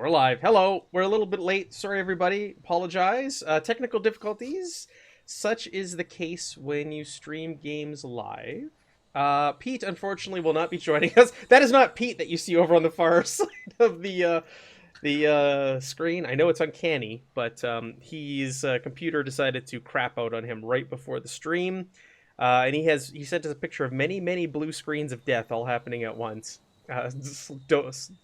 We're live. Hello. We're a little bit late. Sorry, everybody. Apologize. Technical difficulties. Such is the case when you stream games live. Pete, unfortunately, will not be joining us. That is not Pete that you see over on the far side of the screen. I know it's uncanny, but his computer decided to crap out on him right before the stream, and he sent us a picture of many blue screens of death all happening at once,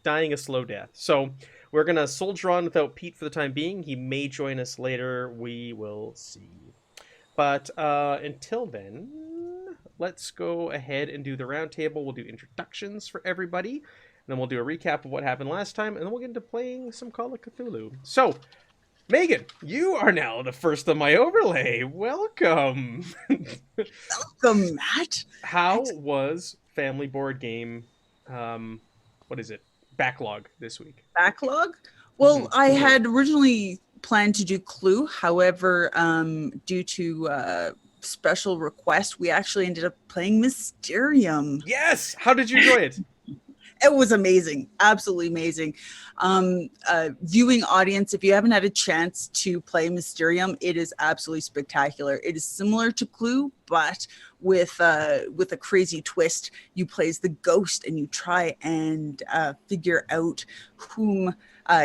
dying a slow death. So we're gonna soldier on without Pete for the time being. He may join us later. We will see. But until then, let's go ahead and do the roundtable. We'll do introductions for everybody. And then we'll do a recap of what happened last time, and then we'll get into playing some Call of Cthulhu. So, Megan, you are now the first on my overlay. Welcome. Welcome, Matt. How was Family Board Game, what is it, Backlog this week? Backlog? Well, I had originally planned to do Clue. However, due to special request, we actually ended up playing Mysterium. Yes! How did you enjoy it? It was amazing. Absolutely amazing. Viewing audience, if you haven't had a chance to play Mysterium, it is absolutely spectacular. It is similar to Clue, but with a crazy twist. You play as the ghost and you try and figure out whom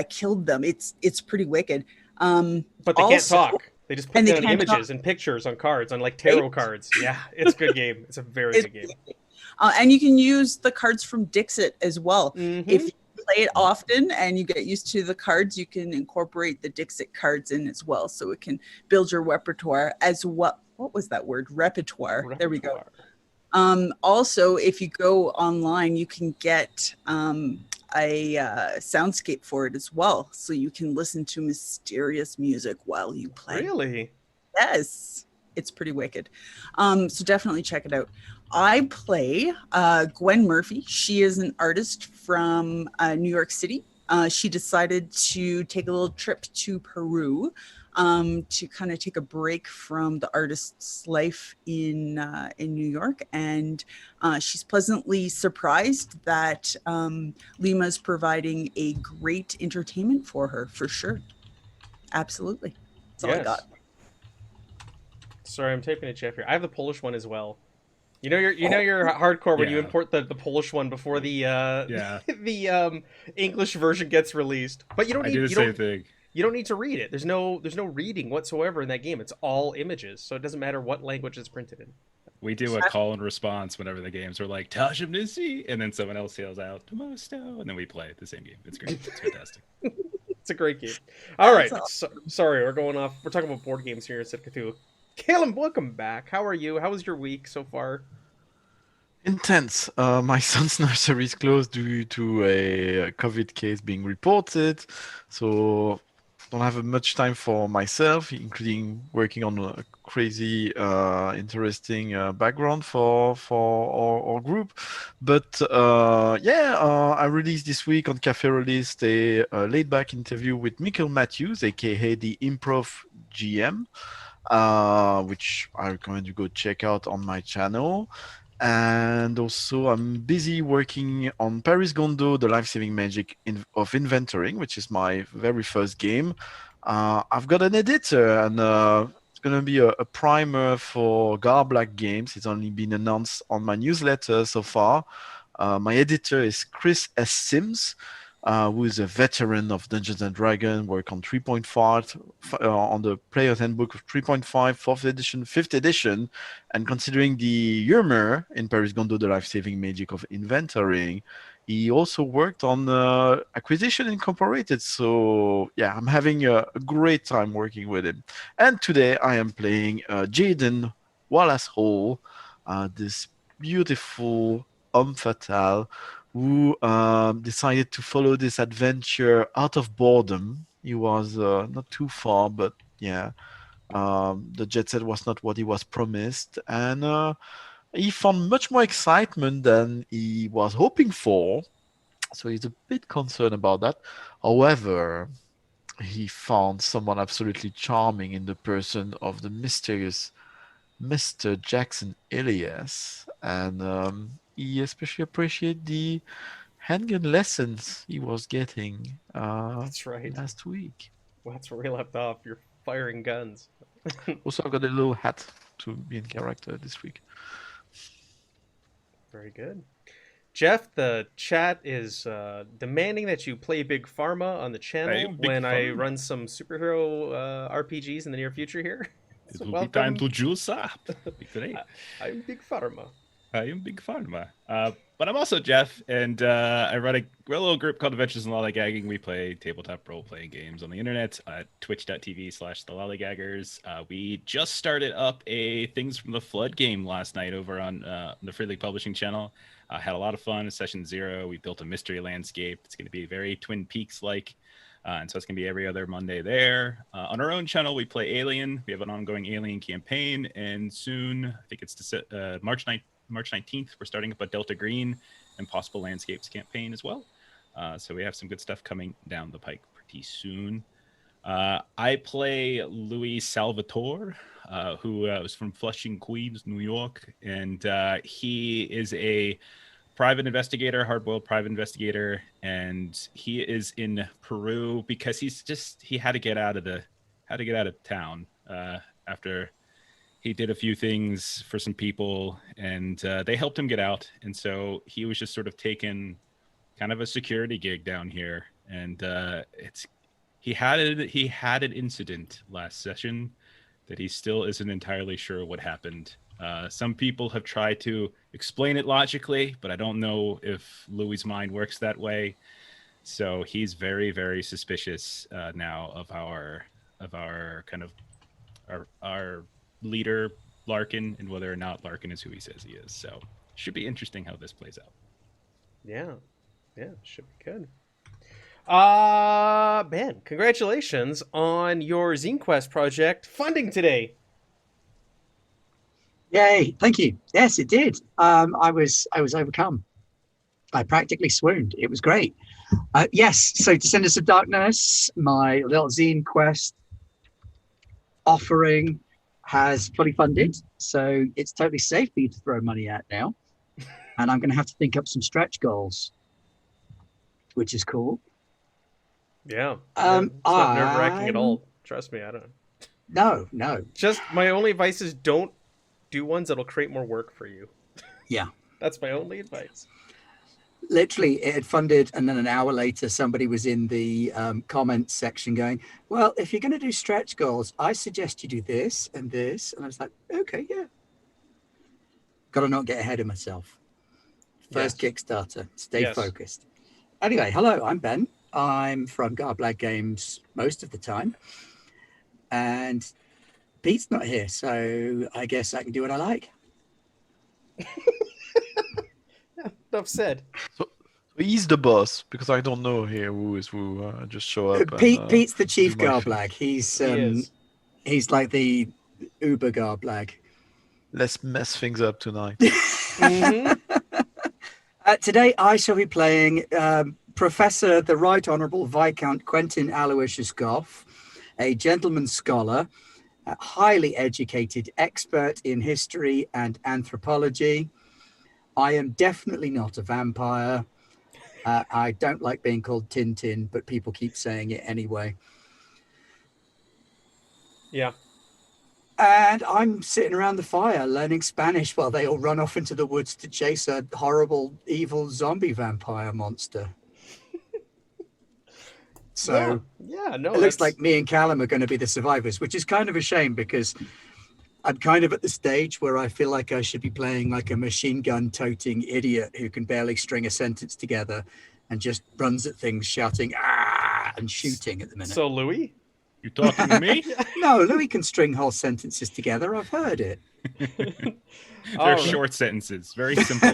killed them. It's pretty wicked. But they can't talk. They just put down images and pictures on cards, on like tarot cards. Yeah, it's a good game. It's a very good game. And you can use the cards from Dixit as well. Mm-hmm. If you play it often and you get used to the cards, you can incorporate the Dixit cards in as well. So it can build your repertoire as well. What was that word? Repertoire. There we go. Also, if you go online, you can get a soundscape for it as well. So you can listen to mysterious music while you play. Really? Yes. It's pretty wicked. So definitely check it out. I play Gwen Murphy. She is an artist from New York City. She decided to take a little trip to Peru to kind of take a break from the artist's life in New York. And she's pleasantly surprised that Lima is providing a great entertainment for her, for sure. Absolutely. That's all I got. Sorry, I'm typing a Jeff here. I have the Polish one as well. You know you're hardcore when you import the Polish one before the the English version gets released. But you don't need same thing. You don't need to read it. There's no reading whatsoever in that game. It's all images, so it doesn't matter what language it's printed in. We do a call and response whenever the games are like Tajimnisi, and then someone else yells out Tomosto, and then we play the same game. It's great. It's fantastic. It's a great game. All right. Sorry, we're going off. We're talking about board games here instead of Cthulhu. Caleb, welcome back. How are you? How was your week so far? Intense. My son's nursery is closed due to a COVID case being reported, so don't have much time for myself, including working on a crazy, interesting background for our group. But I released this week on Cafe Released a laid-back interview with Mikkel Matthews, aka the Improv GM. Which I recommend you go check out on my channel. And also I'm busy working on Paris Gondo, the life-saving magic of inventorying, which is my very first game. I've got an editor, and it's going to be a primer for Garblag Games. It's only been announced on my newsletter so far. My editor is Chris S. Sims, who is a veteran of Dungeons and Dragons, work on 3.5, on the Player's Handbook of 3.5, 4th edition, 5th edition, and considering the humor in Paris Gondo, the life-saving magic of inventorying, he also worked on Acquisition Incorporated. So yeah, I'm having a great time working with him. And today I am playing Jaden Wallace Hall, this beautiful homme fatale, who decided to follow this adventure out of boredom. He was not too far, but yeah, the jet set was not what he was promised, and he found much more excitement than he was hoping for. So he's a bit concerned about that. However, he found someone absolutely charming in the person of the mysterious Mr. Jackson Elias, and he especially appreciated the handgun lessons he was getting That's right. last week. Well, that's where we left off. You're firing guns. Also, I got a little hat to be in character this week. Very good. Jeff, the chat is demanding that you play Big Pharma on the channel Big when I Pharma. run some superhero RPGs in the near future here. It So will be time to juice up. Be great. I'm Big Pharma. I am Big Pharma. But I'm also Jeff, and I run a little group called Adventures in Lollygagging. We play tabletop role-playing games on the internet at twitch.tv/thelollygaggers. We just started up a Things from the Flood game last night over on the Free League Publishing channel. Had a lot of fun. Session 0, we built a mystery landscape. It's going to be very Twin Peaks-like. And so it's going to be every other Monday there. On our own channel, we play Alien. We have an ongoing Alien campaign. And soon, I think it's March 19th, we're starting up a Delta Green and Possible Landscapes campaign as well. So we have some good stuff coming down the pike pretty soon. I play Louis Salvatore, who is from Flushing, Queens, New York. And he is a private investigator, hard-boiled private investigator, and he is in Peru because he had to get out of town after he did a few things for some people, and they helped him get out. And so he was just sort of taking kind of a security gig down here, and he had an incident last session that he still isn't entirely sure what happened. Some people have tried to explain it logically, but I don't know if Louis' mind works that way. So he's very, very suspicious now of our kind of our leader Larkin, and whether or not Larkin is who he says he is. So should be interesting how this plays out. Yeah, should be good. Ben, congratulations on your Zine Quest project funding today. Yay! Thank you. Yes, it did. I was overcome. I practically swooned. It was great. Yes. So, Descendants of Darkness, my little Zine Quest offering, has fully funded. So it's totally safe for you to throw money at now. And I'm going to have to think up some stretch goals, which is cool. Yeah. It's not nerve-wracking at all. Trust me, I don't. No. Just my only advice is don't do ones that'll create more work for you. Yeah. That's my only advice. Literally, it had funded, and then an hour later, somebody was in the comments section going, well, if you're going to do stretch goals, I suggest you do this and this. And I was like, okay, yeah. Got to not get ahead of myself. First Yes. Kickstarter. Stay Yes. focused. Anyway, hello, I'm Ben. I'm from Garblag Games most of the time. And Pete's not here, so I guess I can do what I like. Enough said. So he's the boss because I don't know here who is who. Just show up. Pete's the chief do my Garblag. He's He is. he's like the Uber Garblag. Let's mess things up tonight. Mhm. Today I shall be playing Professor the Right Honourable Viscount Quentin Aloysius Goff, a gentleman scholar, a highly educated expert in history and anthropology. I am definitely not a vampire. I don't like being called Tintin, but people keep saying it anyway. Yeah. And I'm sitting around the fire learning Spanish while they all run off into the woods to chase a horrible, evil zombie vampire monster. So yeah, no, it looks like me and Callum are going to be the survivors, which is kind of a shame because I'm kind of at the stage where I feel like I should be playing like a machine gun toting idiot who can barely string a sentence together and just runs at things shouting, ah, and shooting at the minute. So Louis? You talking to me? No, Louis can string whole sentences together. I've heard it. They're All right. short sentences, very simple.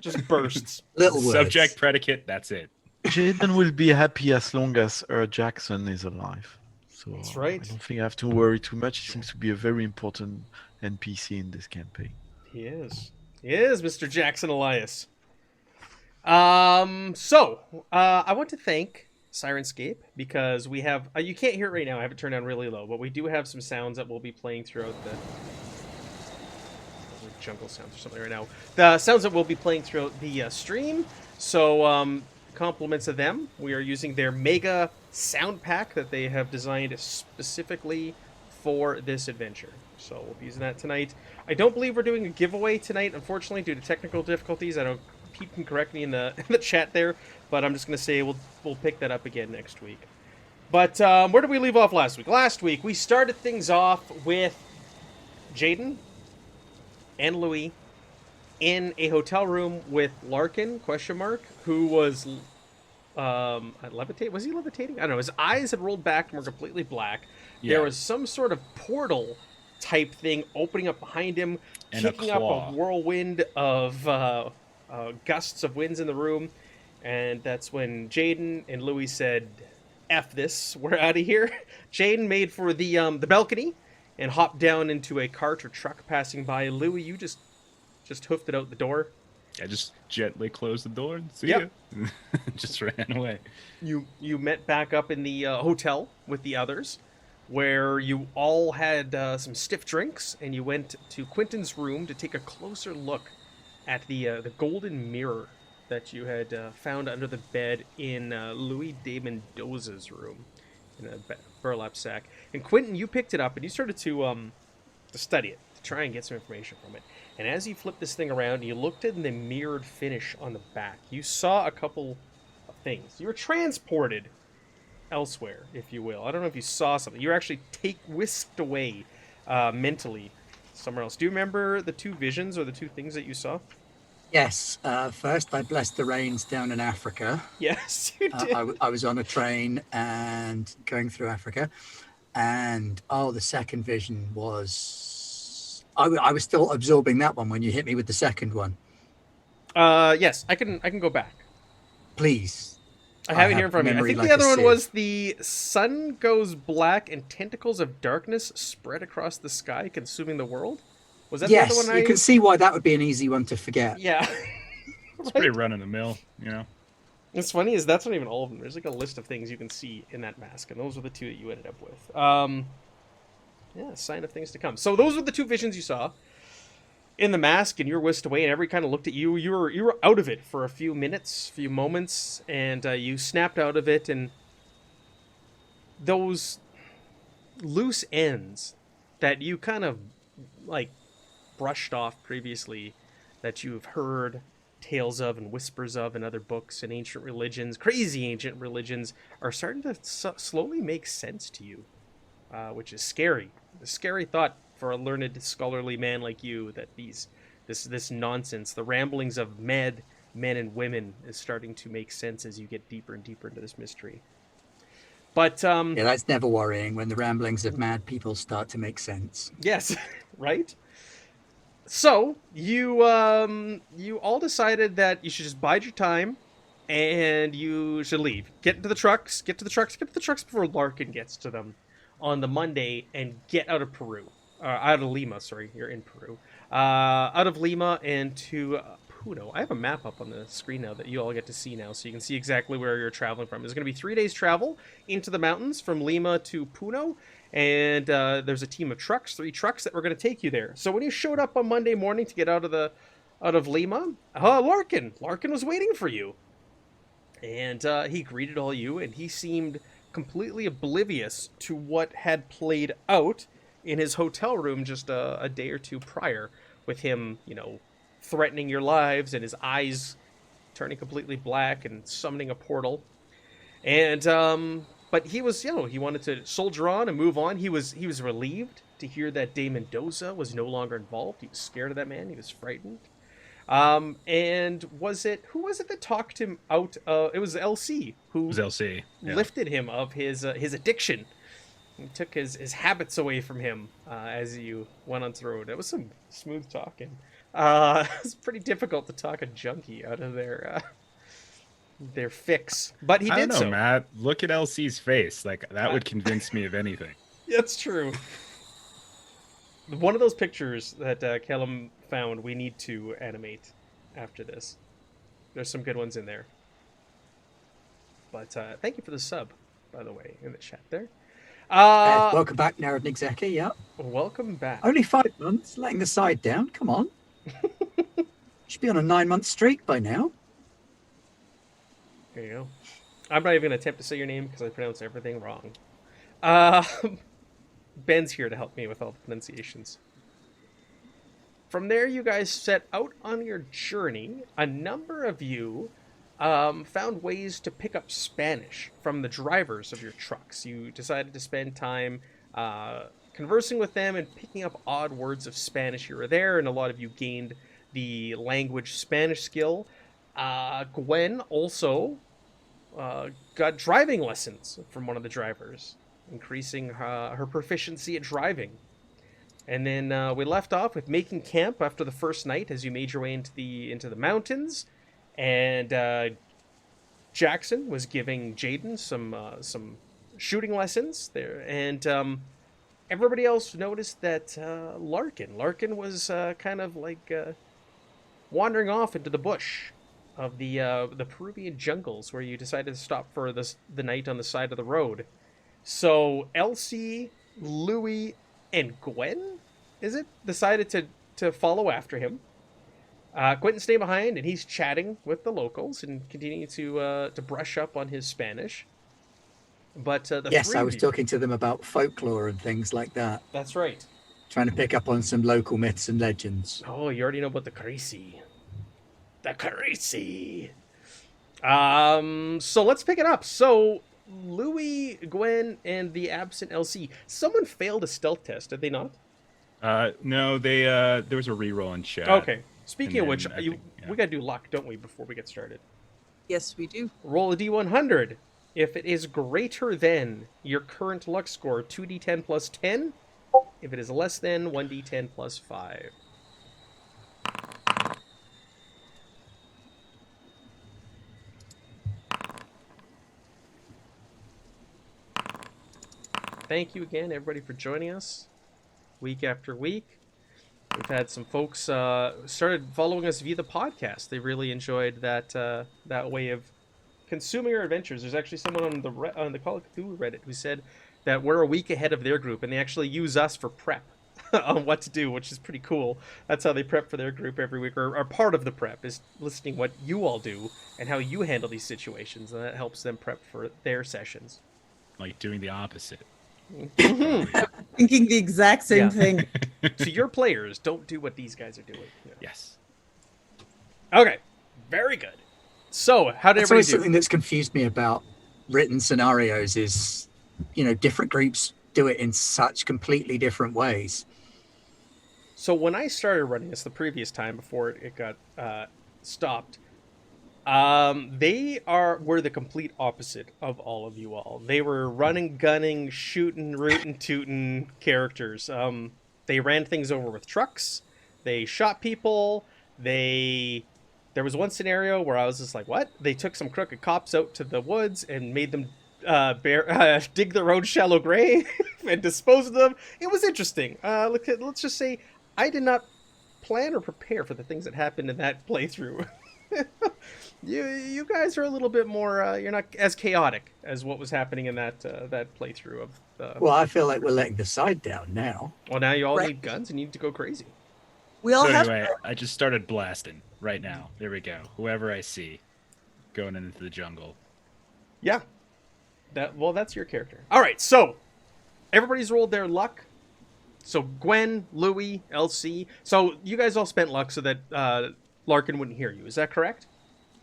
Just bursts. Little words. Subject, predicate, that's it. Jaden will be happy as long as Jackson is alive. So That's right. I don't think I have to worry too much. He seems to be a very important NPC in this campaign. He is, Mr. Jackson Elias. I want to thank Sirenscape because we have you can't hear it right now. I have it turned down really low, but we do have some sounds that we'll be playing throughout the jungle sounds or something right now. The sounds that we'll be playing throughout the stream. So compliments of them. We are using their mega sound pack that they have designed specifically for this adventure. So we'll be using that tonight. I don't believe we're doing a giveaway tonight, unfortunately, due to technical difficulties. I don't. Pete can correct me in the chat there, but I'm just going to say we'll pick that up again next week. But where did we leave off last week? Last week we started things off with Jaden and Louis in a hotel room with Larkin, ? Who was levitate? Was he levitating? I don't know. His eyes had rolled back and were completely black. Yeah. There was some sort of portal type thing opening up behind him, And a kicking up claw. a whirlwind of gusts of winds in the room. And that's when Jaden and Louis said, F this, we're out of here. Jaden made for the balcony and hopped down into a cart or truck passing by. Louis, you just hoofed it out the door. I just gently closed the door and see Yep. ya. Just ran away. You met back up in the hotel with the others, where you all had some stiff drinks, and you went to Quentin's room to take a closer look at the golden mirror that you had found under the bed in Louis de Mendoza's room in a burlap sack. And Quentin, you picked it up and you started to study it, to try and get some information from it. And as you flipped this thing around and you looked at the mirrored finish on the back, you saw a couple of things. You were transported elsewhere, if you will. I don't know if you saw something. You were actually whisked away mentally somewhere else. Do you remember the two visions or the two things that you saw? Yes. First, I blessed the rains down in Africa. Yes, you did. I was on a train and going through Africa. And, the second vision was... I was still absorbing that one when you hit me with the second one. Yes, I can go back. Please. I have it here in front of me. I memory think like the a other one sieve. was the sun goes black and tentacles of darkness spread across the sky, consuming the world. Was that the Yes, other one? you can see why that would be an easy one to forget. Yeah. It's pretty run of the mill, you know. What's funny is that's not even all of them. There's like a list of things you can see in that mask, and those were the two that you ended up with. Yeah, sign of things to come. So those were the two visions you saw in the mask, and you were whisked away, and everybody kind of looked at you. You were out of it for a few minutes, few moments, and you snapped out of it, and those loose ends that you kind of like brushed off previously, that you've heard tales of and whispers of in other books and ancient religions, crazy ancient religions, are starting to slowly make sense to you, which is scary. A scary thought for a learned, scholarly man like you, that this nonsense, the ramblings of men and women, is starting to make sense as you get deeper and deeper into this mystery. But Yeah, that's never worrying when the ramblings of mad people start to make sense. yes, right? So you all decided that you should just bide your time, and you should leave. Get to the trucks before Larkin gets to them on the Monday, and get out of Peru. Out of Lima, sorry, you're in Peru. Out of Lima and to Puno. I have a map up on the screen now that you all get to see now, so you can see exactly where you're traveling from. There's going to be 3 days travel into the mountains from Lima to Puno, and there's a team of trucks, 3 trucks that were going to take you there. So when you showed up on Monday morning to get out of Lima, Larkin was waiting for you, and he greeted all you, and he seemed completely oblivious to what had played out in his hotel room just a day or two prior, with him, threatening your lives and his eyes turning completely black and summoning a portal. And but he was, he wanted to soldier on and move on. He was relieved to hear that De Mendoza was no longer involved. He was scared of that man. He was frightened. And who was it that talked him out? It was LC who lifted him of his addiction. He took his habits away from him as you went on the road. It was some smooth talking. It was pretty difficult to talk a junkie out of their fix, but he did. I don't know, so. Matt. Look at LC's face. Like, that would convince me of anything. That's true. One of those pictures that Callum found, we need to animate after this. There's some good ones in there. But thank you for the sub, by the way, in the chat there. Welcome back, Narodnik Zeki. Yeah. Welcome back. Only 5 months, letting the side down. Come on. Should be on a 9-month streak by now. There you go. I'm not even going to attempt to say your name because I pronounce everything wrong. Uh, Ben's here to help me with all the pronunciations. From there, you guys set out on your journey. A number of you found ways to pick up Spanish from the drivers of your trucks. You decided to spend time conversing with them and picking up odd words of Spanish here or there, and a lot of you gained the language Spanish skill. Gwen also got driving lessons from one of the drivers, increasing her proficiency at driving. And then we left off with making camp after the first night as you made your way into the mountains, and Jackson was giving Jaden some shooting lessons there, and everybody else noticed that Larkin was kind of like wandering off into the bush of the Peruvian jungles, where you decided to stop for the night on the side of the road. So Elsie, Louie, and Gwen, is it, decided to follow after him. Quentin stayed behind, and he's chatting with the locals and continuing to brush up on his Spanish. But Yes, I was talking to them about folklore and things like that, That's right. trying to pick up on some local myths and legends. Oh, you already know about the Carisi. The Carisi. So let's pick it up. So Louis, Gwen, and the absent LC. Someone failed a stealth test, did they not? No, they there was a reroll in chat. Okay. Speaking of And which, then I think, yeah. we gotta do luck, don't we, before we get started? Yes, we do. Roll a d100. If it is greater than your current luck score, 2d10 plus 10. If it is less than, 1d10 plus 5. Thank you again, everybody, for joining us week after week. We've had some folks started following us via the podcast. They really enjoyed that way of consuming our adventures. There's actually someone on the Call of Cthulhu Reddit who said that we're a week ahead of their group, and they actually use us for prep on what to do, which is pretty cool. That's how they prep for their group every week, or part of the prep is listening what you all do and how you handle these situations, and that helps them prep for their sessions. Like doing the opposite. Thinking the exact same Yeah. thing. So your players don't do what these guys are doing. Yeah. Yes. Okay, very good. So, how did That's everybody always do? something that's confused me about written scenarios is, different groups do it in such completely different ways. So when I started running this the previous time before it got stopped, they were the complete opposite of all of you all. They were running, gunning, shooting, rootin' tootin' characters. They ran things over with trucks. They shot people. There was one scenario where I was just like, what? They took some crooked cops out to the woods and made them dig their own shallow grave and dispose of them. It was interesting. Let's just say I did not plan or prepare for the things that happened in that playthrough. You guys are a little bit more. You're not as chaotic as what was happening in that playthrough of the. Well, I feel like we're letting the side down now. Well, now you all Right. need guns and you need to go crazy. We all So have anyway, I just started blasting right now. There we go. Whoever I see going into the jungle. Yeah. That's your character. All right, so everybody's rolled their luck. So Gwen, Louie, LC. So you guys all spent luck so that Larkin wouldn't hear you. Is that correct?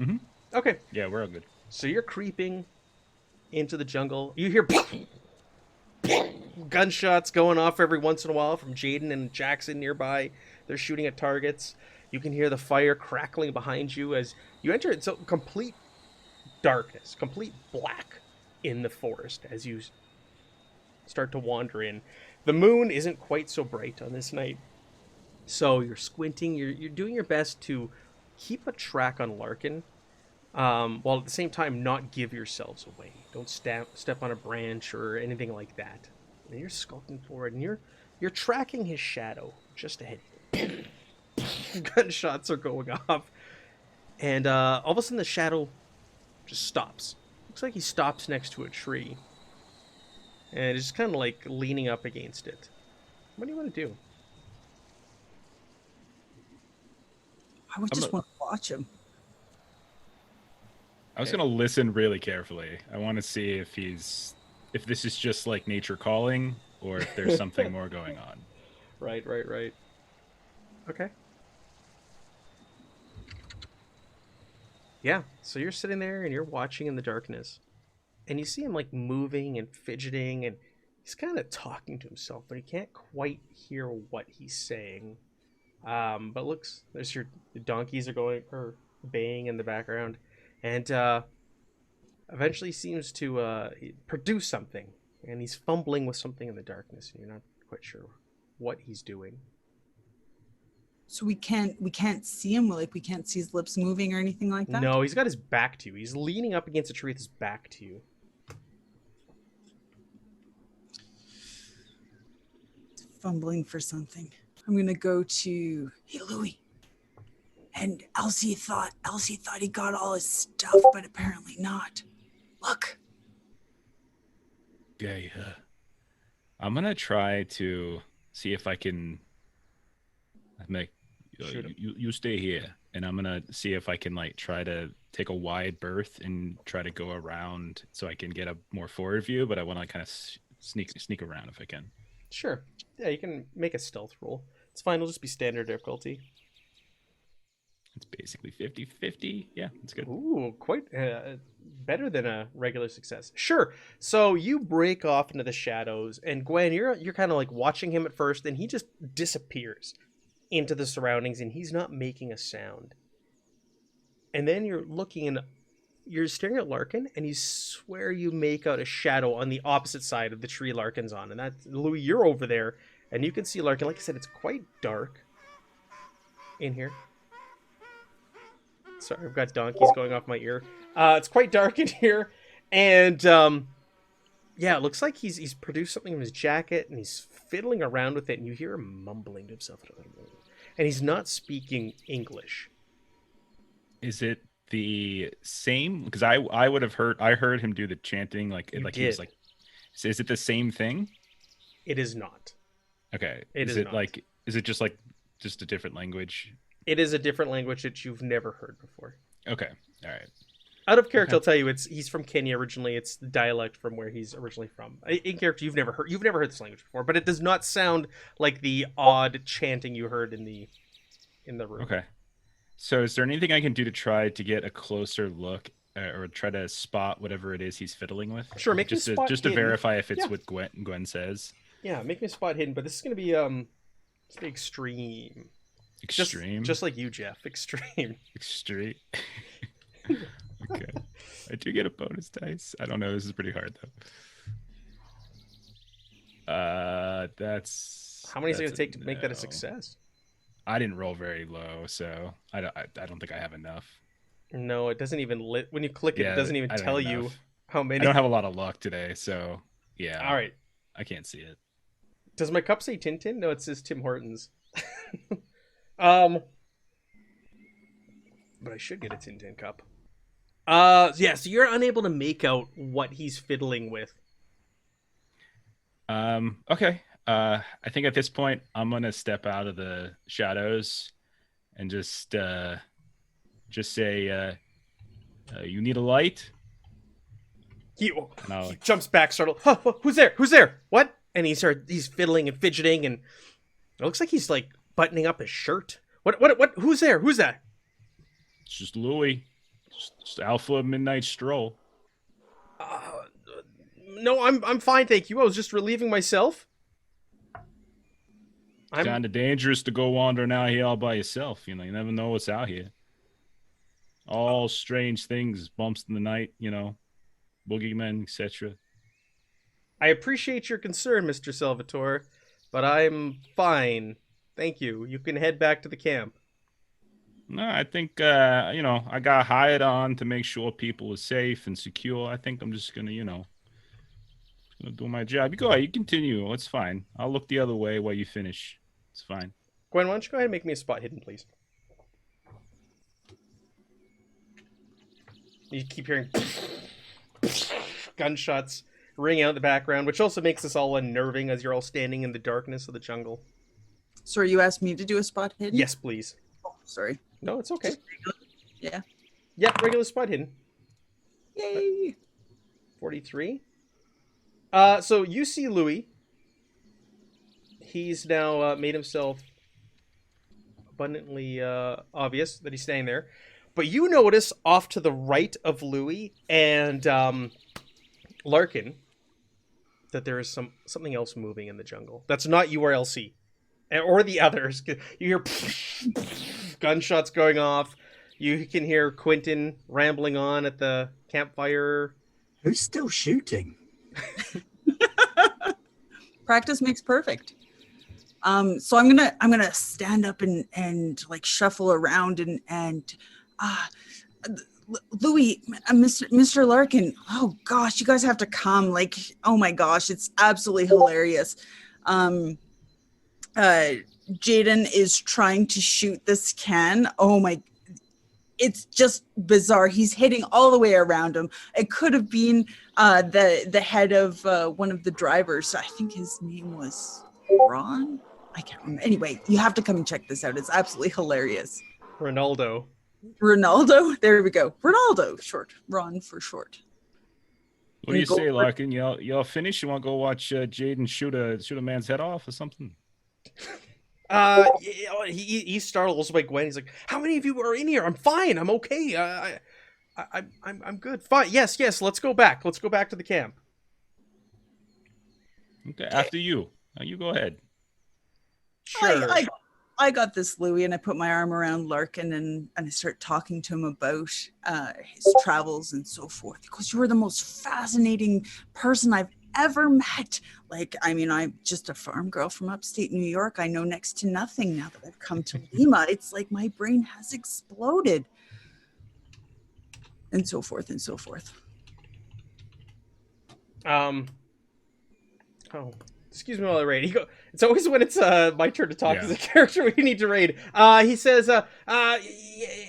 Mm-hmm. Okay. Yeah, we're all good. So you're creeping into the jungle. You hear gunshots going off every once in a while from Jaden and Jackson nearby. They're shooting at targets. You can hear the fire crackling behind you as you enter. It's complete darkness, complete black in the forest as you start to wander in. The moon isn't quite so bright on this night, so you're squinting. You're doing your best to keep a track on Larkin, while at the same time not give yourselves away. Don't step on a branch or anything like that. And you're skulking forward, and you're tracking his shadow just ahead. Gunshots are going off, and all of a sudden the shadow just stops. Looks like he stops next to a tree, and is just kind of like leaning up against it. What do you want to do? I would just want to watch him. I was gonna listen really carefully. I want to see if this is just like nature calling, or if there's something more going on. Right. Okay. Yeah, so you're sitting there and you're watching in the darkness, and you see him like moving and fidgeting, and he's kind of talking to himself, but he can't quite hear what he's saying. But looks, there's the donkeys are going or baying in the background, and eventually seems to produce something, and he's fumbling with something in the darkness, and you're not quite sure what he's doing. So we can't see him. Like we can't see his lips moving or anything like that. No, he's got his back to you. He's leaning up against a tree with his back to you. Fumbling for something. I'm gonna go to hey Louis. And Elsie thought he got all his stuff, but apparently not. Look. Okay, I'm gonna try to see if I can make you stay here, and I'm gonna see if I can like try to take a wide berth and try to go around so I can get a more forward view. But I want to kind of sneak around if I can. Sure. Yeah, you can make a stealth roll. It's fine. It'll just be standard difficulty. It's basically 50-50. Yeah, it's good. Ooh, quite better than a regular success. Sure. So you break off into the shadows, and Gwen, you're kind of like watching him at first, and he just disappears into the surroundings, and he's not making a sound. And then you're looking, and you're staring at Larkin, and you swear you make out a shadow on the opposite side of the tree Larkin's on. And that's Louis, you're over there, and you can see Larkin. Like I said, it's quite dark in here. Sorry, I've got donkeys going off my ear. It's quite dark in here, and yeah, it looks like he's produced something from his jacket, and he's fiddling around with it, and you hear him mumbling to himself, and he's not speaking English. Is it the same? Because I would have heard him do the chanting like You like did. he was like. So is it the same thing? It is not. Okay. It is it not. like is it just a different language? It is a different language that you've never heard before. Okay. All right. Out of character, Okay. I'll tell you, he's from Kenya originally. It's the dialect from where he's originally from. In character, you've never heard this language before, but it does not sound like the odd chanting you heard in the room. Okay. So is there anything I can do to try to get a closer look or try to spot whatever it is he's fiddling with? Sure, make me just to, spot just to hidden. verify if it's Yeah. what Gwen says. Yeah, make me a spot hidden, but this is gonna be extreme. Extreme. Just like you, Jeff. Extreme. Extreme. Okay. I do get a bonus dice. I don't know. This is pretty hard though. That's How many is it that's gonna take to make that a no. success? I didn't roll very low, so I don't think I have enough. No, it doesn't even when you click it. Yeah, It doesn't even I don't tell have you enough. how I many. don't have a lot of luck today, so yeah. All right. I can't see it. Does my cup say Tintin? No, it says Tim Hortons. But I should get a Tintin cup. Yeah, so you're unable to make out what he's fiddling with. Okay. I think at this point I'm gonna step out of the shadows and just say, "You need a light?" He No. jumps back, startled. Huh, who's there? Who's there? What? And he's fiddling and fidgeting, and it looks like he's like buttoning up his shirt. What? Who's there? Who's that? It's just Louis. Just Alpha Midnight Stroll. No, I'm fine, thank you. I was just relieving myself. It's kind of dangerous to go wandering out here all by yourself. You never know what's out here. All strange things, bumps in the night, boogeymen, etc. I appreciate your concern, Mr. Salvatore, but I'm fine. Thank you. You can head back to the camp. No, I think, I got hired on to make sure people are safe and secure. I think I'm just going to, do my job. You go ahead, you continue. It's fine. I'll look the other way while you finish. It's fine. Gwen, why don't you go ahead and make me a spot hidden, please? You keep hearing gunshots ringing out in the background, which also makes this all unnerving as you're all standing in the darkness of the jungle. Sorry, you asked me to do a spot hidden? Yes, please. Oh, sorry. No, it's okay. Yeah. Yeah, regular spot hidden. Yay! 43. So you see Louis. He's now made himself abundantly obvious that he's staying there. But you notice off to the right of Louis and Larkin that there is something else moving in the jungle. That's not URLC or the others. You hear gunshots going off. You can hear Quentin rambling on at the campfire. Who's still shooting? Practice makes perfect. So I'm gonna stand up and like shuffle around and Louis, Mr. Larkin. Oh gosh, you guys have to come. Like, oh my gosh, it's absolutely hilarious. Jaden is trying to shoot this can. Oh my, it's just bizarre. He's hitting all the way around him. It could have been the head of one of the drivers. I think his name was Ron. I can't remember. Anyway, you have to come and check this out. It's absolutely hilarious. Ronaldo. There we go. Ronaldo, short. Ron for short. What do you say, Larkin? Y'all finished? You want to go watch Jaden shoot a man's head off or something? He startles by Gwen. He's like, "How many of you are in here? I'm fine. I'm okay. I'm good. Fine. Yes. Let's go back. Let's go back to the camp." Okay, after you. You go ahead. Sure. I got this, Louis, and I put my arm around Larkin and I start talking to him about his travels and so forth. Because you were the most fascinating person I've ever met. Like, I mean, I'm just a farm girl from upstate New York. I know next to nothing now that I've come to Lima. It's like my brain has exploded. And so forth and so forth. Oh, excuse me while I raid. It's always when it's my turn to talk as a character we need to raid. He says,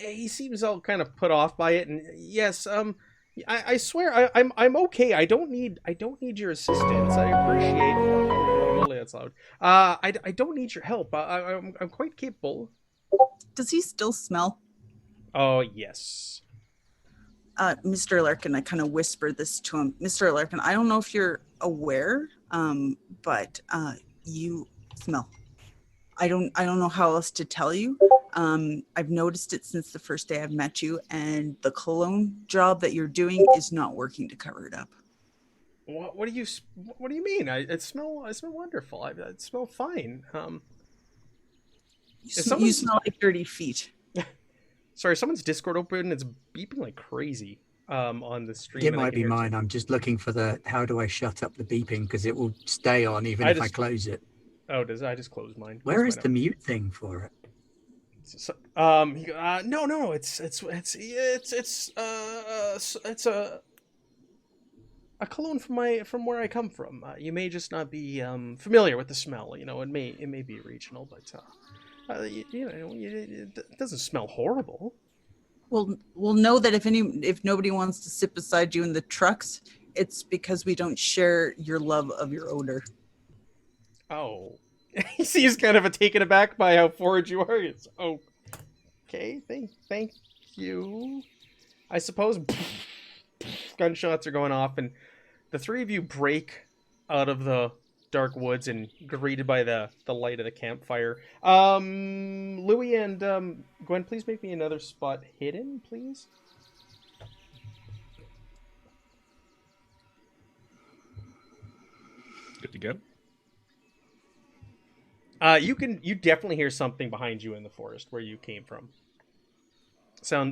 he seems all kind of put off by it, and yes, I swear I'm okay. I don't need your assistance. I appreciate. Holy, that's loud. I don't need your help. I'm quite capable. Does he still smell? Oh yes. Mr. Larkin, I kind of whisper this to him. Mr. Larkin, I don't know if you're aware, but you smell. I don't know how else to tell you. I've noticed it since the first day I've met you, and the cologne job that you're doing is not working to cover it up. What do you mean? I smell wonderful. I smell fine. You smell like dirty feet. Sorry, someone's Discord open and it's beeping like crazy on the stream. It might be mine. I'm just looking for the how do I shut up the beeping because it will stay on even if I close it. Oh, does I just close mine? Where is the mute thing for it? So, no, it's a cologne from where I come from. You may just not be familiar with the smell. You know, it may be regional, but it doesn't smell horrible. We'll know that if nobody wants to sit beside you in the trucks, it's because we don't share your love of your odor. Oh, he seems kind of taken aback by how forward you are. It's okay. Thank you. I suppose gunshots are going off, and the three of you break out of the dark woods and greeted by the light of the campfire. Louis and Gwen, please make me another spot hidden, please. Good to go. You definitely hear something behind you in the forest where you came from.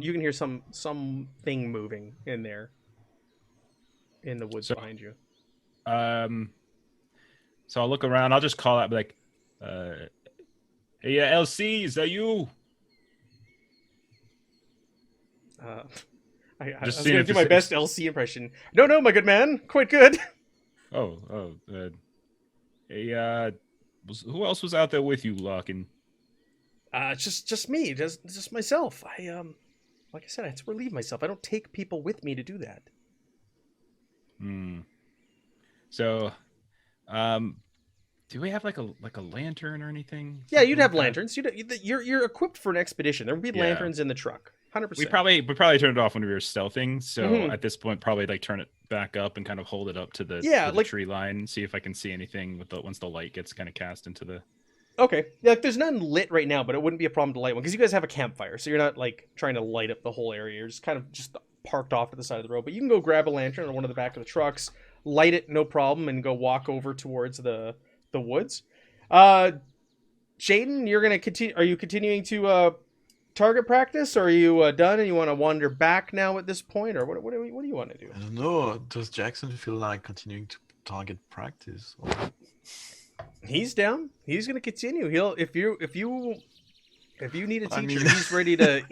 You can hear something moving in there in the woods behind you. So I'll look around. I'll just call out, like, "Hey, LC, is that you?" I was going to do my best LC impression. No, my good man, quite good. Hey, who else was out there with you, Larkin? Just me, just myself. Like I said, I have to relieve myself. I don't take people with me to do that. So, do we have like a lantern or anything? Yeah, you'd have lanterns. You're equipped for an expedition. There would be lanterns in the truck. 100%. We probably turned it off when we were stealthing. So Mhm. at this point, probably like turn it back up and kind of hold it up to the, Yeah, to the like- tree line, see if I can see anything with the once the light gets kind of cast into the. Okay. Yeah, like there's none lit right now, but it wouldn't be a problem to light one because you guys have a campfire, so you're not like trying to light up the whole area. You're just kind of just parked off to the side of the road. But you can go grab a lantern on one of the back of the trucks, light it, no problem, and go walk over towards the woods. Jaden, you're gonna continue. Are you continuing to target practice, or are you done and you want to wander back now at this point, or what do you want to do? I don't know. Does Jackson feel like continuing to target practice? Or... He's down. He's gonna continue. He'll if you need a teacher, I mean- he's ready to.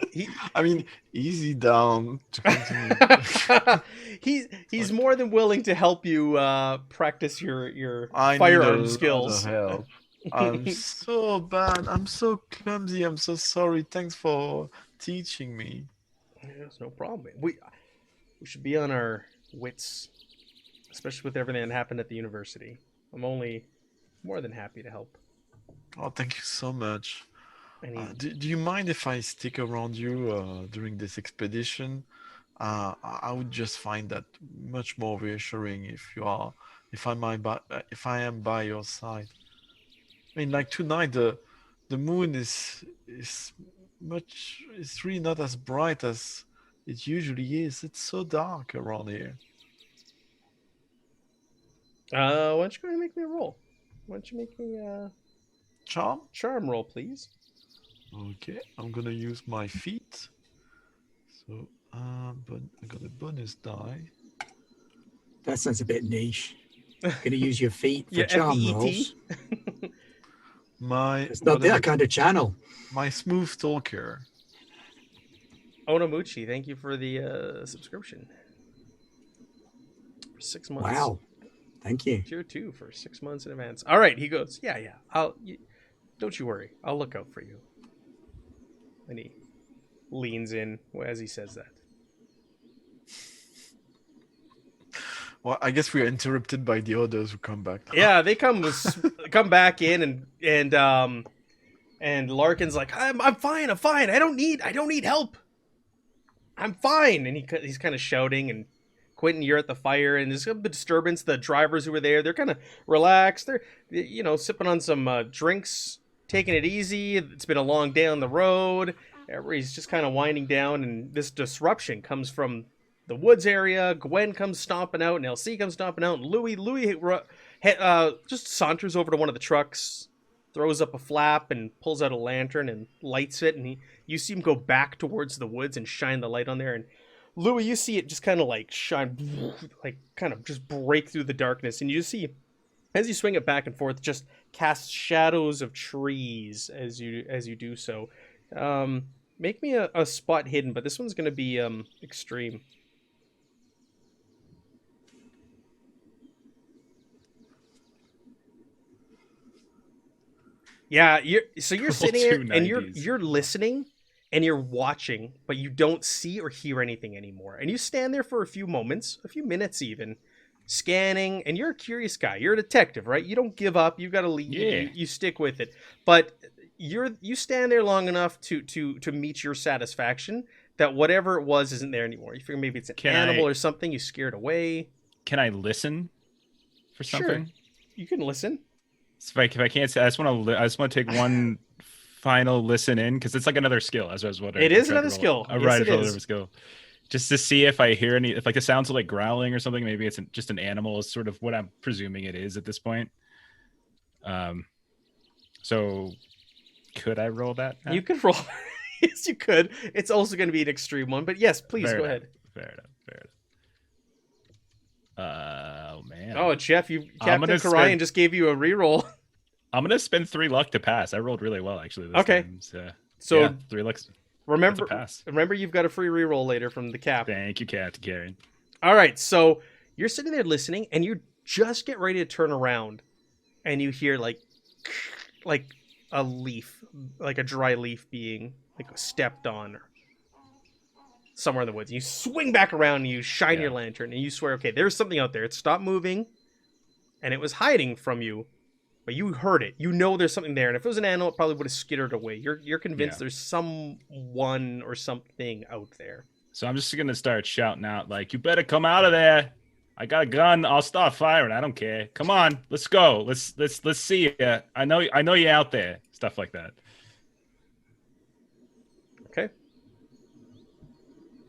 I mean, easy down to continue. He's more than willing to help you practice your I need firearm a skills. lot of help. I'm so bad. I'm so clumsy. I'm so sorry. Thanks for teaching me. There's no problem. We should be on our wits, especially with everything that happened at the university. I'm only more than happy to help. Oh, thank you so much. Any Do you mind if I stick around you during this expedition? I would just find that much more reassuring if I am by your side. I mean, like tonight, the moon is really not as bright as it usually is. It's so dark around here. why don't you go ahead and make me a roll? Why don't you make me a Charm? charm roll, please? Okay, I'm gonna use my feet. So, but I got a bonus die. That sounds a bit niche. Gonna use your feet for Yeah, charm FEET. rolls. It's not whatever- that kind of channel. My smooth talker. Onamuchi, thank you for the subscription. For 6 months. Wow. Thank you. Tier 2 for 6 months in advance. All right, he goes, yeah. Don't you worry. I'll look out for you. And he leans in as he says that. Well, I guess we are interrupted by the others who come back. Yeah, they come back in and Larkin's like, I'm fine. I don't need help. I'm fine. And he's kind of shouting, and Quentin, you're at the fire, and there's a bit of disturbance. The drivers who were there, they're kind of relaxed. They're sipping on some drinks, taking it easy. It's been a long day on the road. Everybody's just kind of winding down, and this disruption comes from the woods area. Gwen comes stomping out, and LC comes stomping out, and Louis just saunters over to one of the trucks, throws up a flap, and pulls out a lantern and lights it, and you see him go back towards the woods and shine the light on there, and Louis, you see it just kind of like shine, like kind of just break through the darkness, and you see as you swing it back and forth, just cast shadows of trees as you do so. Make me a spot hidden, but this one's going to be extreme. Yeah, you're sitting there and you're listening and you're watching, but you don't see or hear anything anymore. And you stand there for a few moments, a few minutes even, scanning, and you're a curious guy. You're a detective, right? You don't give up. You've got to lead. Yeah. You stick with it. But you stand there long enough to meet your satisfaction that whatever it was isn't there anymore. You figure maybe it's an animal or something you scared away. Can I listen for something? Sure. You can listen. So if I can't say, I just want to take one final listen in, because it's like another skill. As I was wondering, it is another skill. Yes, it is. Skill, just to see if I hear any, if like the sounds of like growling or something. Maybe it's just an animal. Is sort of what I'm presuming it is at this point. So could I roll that? You could roll. Yes, you could. It's also going to be an extreme one, but yes, please go ahead. Fair enough. Oh man. Oh, Jeff, Captain Karayan just gave you a reroll. I'm gonna spend 3 luck to pass. I rolled really well actually. This Okay. time, so yeah, 3 lucks. Remember, you've got a free reroll later from the cap. Thank you, Captain Karen. All right, so you're sitting there listening, and you just get ready to turn around, and you hear like a leaf, like a dry leaf being like stepped on or somewhere in the woods. You swing back around and you shine your lantern and you swear, okay, there's something out there. It stopped moving and it was hiding from you but you heard it. You know there's something there, and if it was an animal, it probably would have skittered away. You're convinced Yeah. there's someone or something out there. So I'm just gonna start shouting out like, "You better come out of there! I got a gun. I'll start firing. I don't care. Come on, let's go. Let's see ya. I know you're out there." Stuff like that. Okay.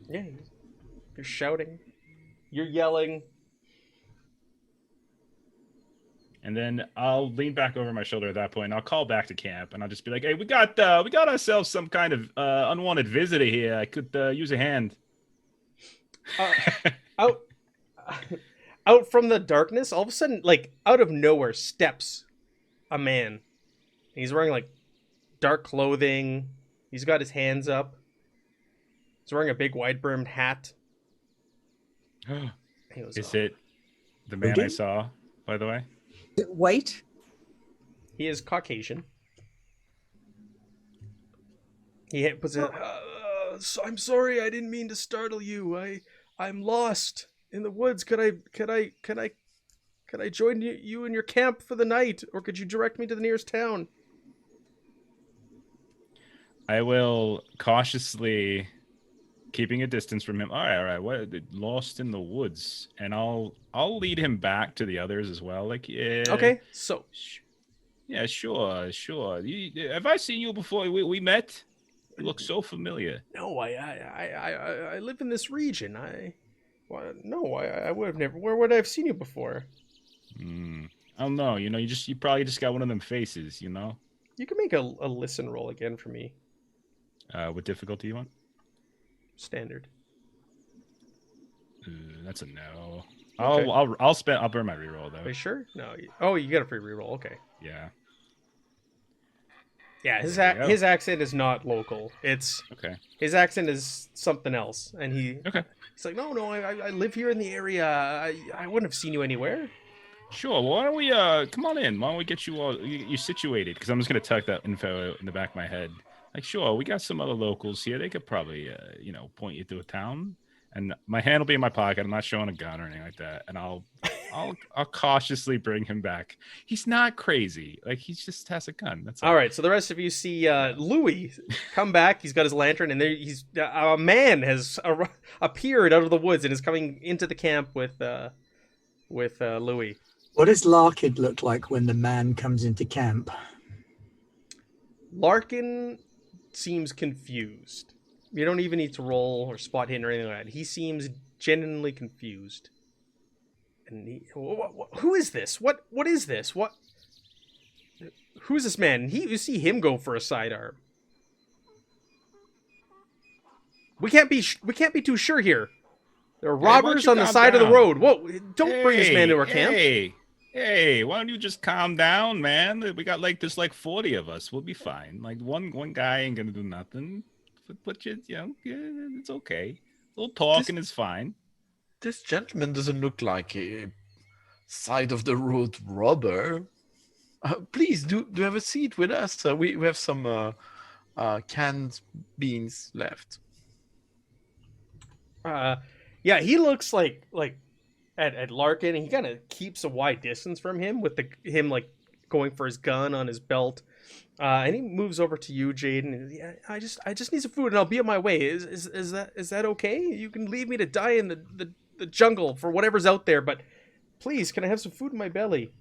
Yeah, you're shouting, you're yelling. And then I'll lean back over my shoulder at that point. And I'll call back to camp, and I'll just be like, "Hey, we got ourselves some kind of unwanted visitor here. I could use a hand." Out, out from the darkness, all of a sudden, like out of nowhere, steps a man. He's wearing like dark clothing. He's got his hands up. He's wearing a big wide-brimmed hat. He goes, Is "Oh." it the man I saw, by the way? Is it white? He is Caucasian. He puts it. I'm sorry, I didn't mean to startle you. I'm lost in the woods. Could I join you in your camp for the night, or could you direct me to the nearest town? I will cautiously, keeping a distance from him. All right. What? Lost in the woods, and I'll lead him back to the others as well. Like, yeah. Okay, so Yeah, sure. Have I seen you before? We met. You look so familiar. no, I live in this region. I would have never. Where would I have seen you before? I don't know. You probably just got one of them faces. You know. You can make a listen roll again for me. What difficulty you want? Standard. That's a no. Okay. I'll burn my reroll though. Are you sure? No. Oh, you got a free reroll. Okay. Yeah. Yeah, There you go. his accent is not local. It's Okay. his accent is something else, and he's like, no, I live here in the area. I wouldn't have seen you anywhere. Sure. Well, why don't we come on in? Why don't we get you all you situated? Because I'm just gonna tuck that info in the back of my head. Like, sure, we got some other locals here. They could probably point you to a town. And my hand will be in my pocket. I'm not showing a gun or anything like that. And I'll cautiously bring him back. He's not crazy. Like, he just has a gun. That's all right. So the rest of you see Louis come back. He's got his lantern, and there a man has appeared out of the woods and is coming into the camp with Louis. What does Larkin look like when the man comes into camp? Larkin seems confused. You don't even need to roll or spot hidden or anything like that. He seems genuinely confused. And who is this? What is this? Who's this man? You see him go for a sidearm. We can't be too sure here. There are robbers on the side of the road. Whoa! Don't bring this man to our camp. Hey, why don't you just calm down, man? We got there's 40 of us. We'll be fine. Like one guy ain't gonna do nothing. But it's okay. A little talking is fine. This gentleman doesn't look like a side of the road robber. Please do have a seat with us. We have some canned beans left. Yeah, he looks like at Larkin, and he kind of keeps a wide distance from him with him going for his gun on his belt. And he moves over to you, Jaden. Yeah, I just need some food, and I'll be on my way. Is that okay? You can leave me to die in the jungle for whatever's out there, but please, can I have some food in my belly?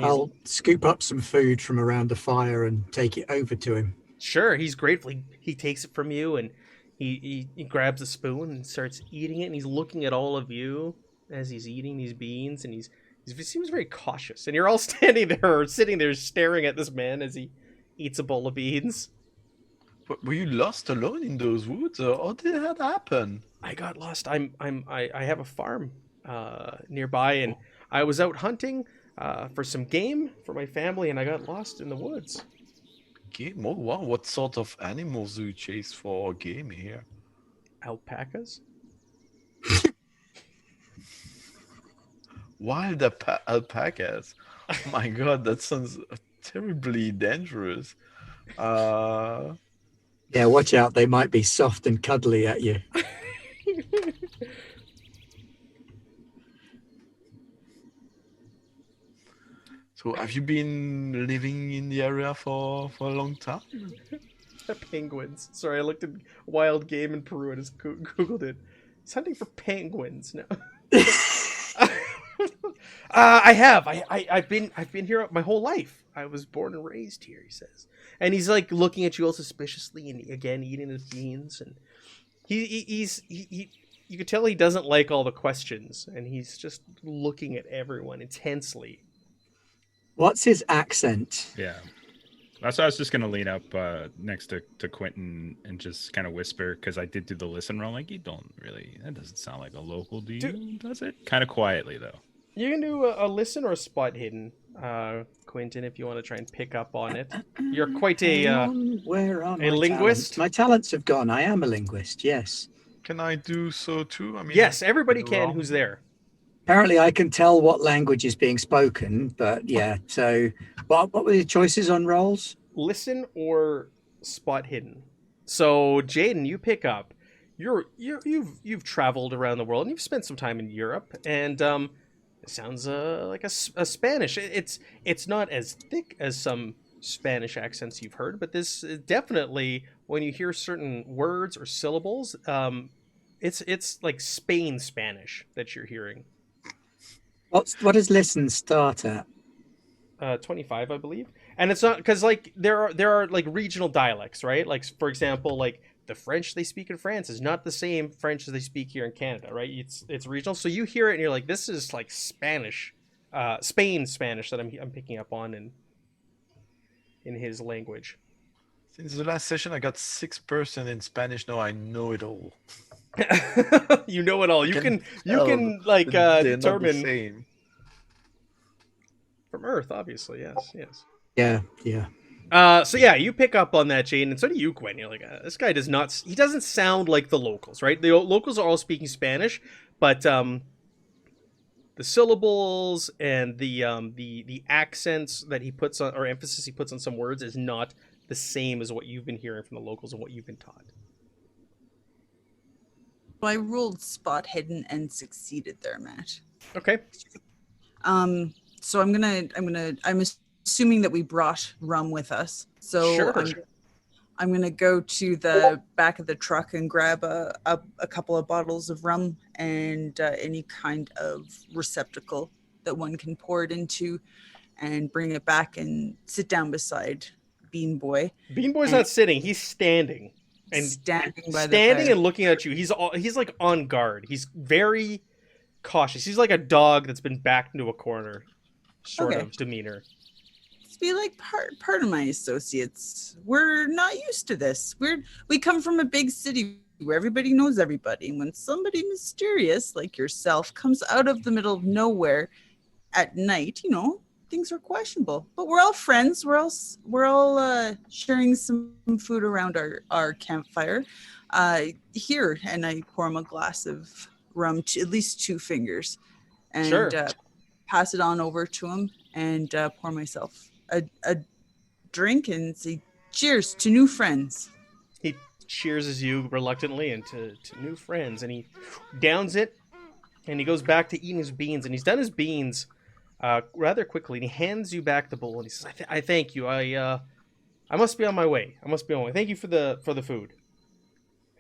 I'll scoop up some food from around the fire and take it over to him. Sure, he's grateful. He takes it from you, and he grabs a spoon and starts eating it, and he's looking at all of you as he's eating these beans, and he seems very cautious. And you're all sitting there staring at this man as he eats a bowl of beans. Were you lost alone in those woods, or how did that happen? I got lost. I have a farm nearby, and I was out hunting for some game for my family, and I got lost in the woods. Game? Oh wow! What sort of animals do you chase for game here? Alpacas? Wild alpacas. Oh my god, that sounds terribly dangerous. Yeah, watch out. They might be soft and cuddly at you. So have you been living in the area for a long time? Penguins. Sorry, I looked at wild game in Peru and just googled it. He's hunting for penguins. No. I have. I've been here my whole life. I was born and raised here. He says, and he's like looking at you all suspiciously, and again eating his beans. And he's you could tell he doesn't like all the questions, and he's just looking at everyone intensely. What's his accent? Yeah. That's why I was just going to lean up next to Quentin and just kind of whisper, because I did do the listen roll. Like, you don't really, that doesn't sound like a local, do you? Does it? Kind of quietly, though. You can do a listen or a spot hidden, Quentin, if you want to try and pick up on it. You're quite a linguist. My talents have gone. I am a linguist, yes. Can I do so too? I mean, Yes, everybody can wrong. who's there. Apparently, I can tell what language is being spoken, but yeah. So, what were the choices on rolls? Listen or spot hidden. So, Jaden, you pick up. You've traveled around the world and you've spent some time in Europe, and it sounds like a Spanish. It's not as thick as some Spanish accents you've heard, but this is definitely, when you hear certain words or syllables, it's like Spain Spanish that you're hearing. What does listen start at? 25, I believe. And it's not because like there are like regional dialects, right? Like, for example, like the French they speak in France is not the same French as they speak here in Canada, right? It's regional. So you hear it and you're like, this is like Spanish, Spain Spanish that I'm picking up on in his language. Since the last session, I got 6% in Spanish. Now I know it all. You know it all. You can like They're not the determine same. from Earth, obviously. Yes. Yeah. So yeah, you pick up on that, Jane, and so do you, Gwen. You're like, this guy does not. He doesn't sound like the locals, right? The locals are all speaking Spanish, but the syllables and the accents that he puts on, or emphasis he puts on some words, is not the same as what you've been hearing from the locals and what you've been taught. I rolled spot hidden and succeeded there, Matt. Okay. So I'm assuming that we brought rum with us. So Sure. I'm gonna go to the back of the truck and grab a couple of bottles of rum and any kind of receptacle that one can pour it into, and bring it back and sit down beside Bean Boy. Bean Boy's not sitting; he's standing. And standing by the standing fire. and looking at you. He's like on guard. He's very cautious. He's like a dog that's been backed into a corner, sort of demeanor. Let's be like part of my associates. We're not used to this. We come from a big city where everybody knows everybody. And when somebody mysterious like yourself comes out of the middle of nowhere at night, things are questionable. But we're all friends. We're all sharing some food around our campfire. Here, and I pour him a glass of rum, at least 2 fingers, and Sure. Pass it on over to him, and pour myself a drink and say, cheers to new friends. He cheers as you reluctantly and to new friends, and he downs it, and he goes back to eating his beans, and he's done his beans rather quickly, and he hands you back the bowl, and he says, I thank you. I must be on my way. Thank you for the food.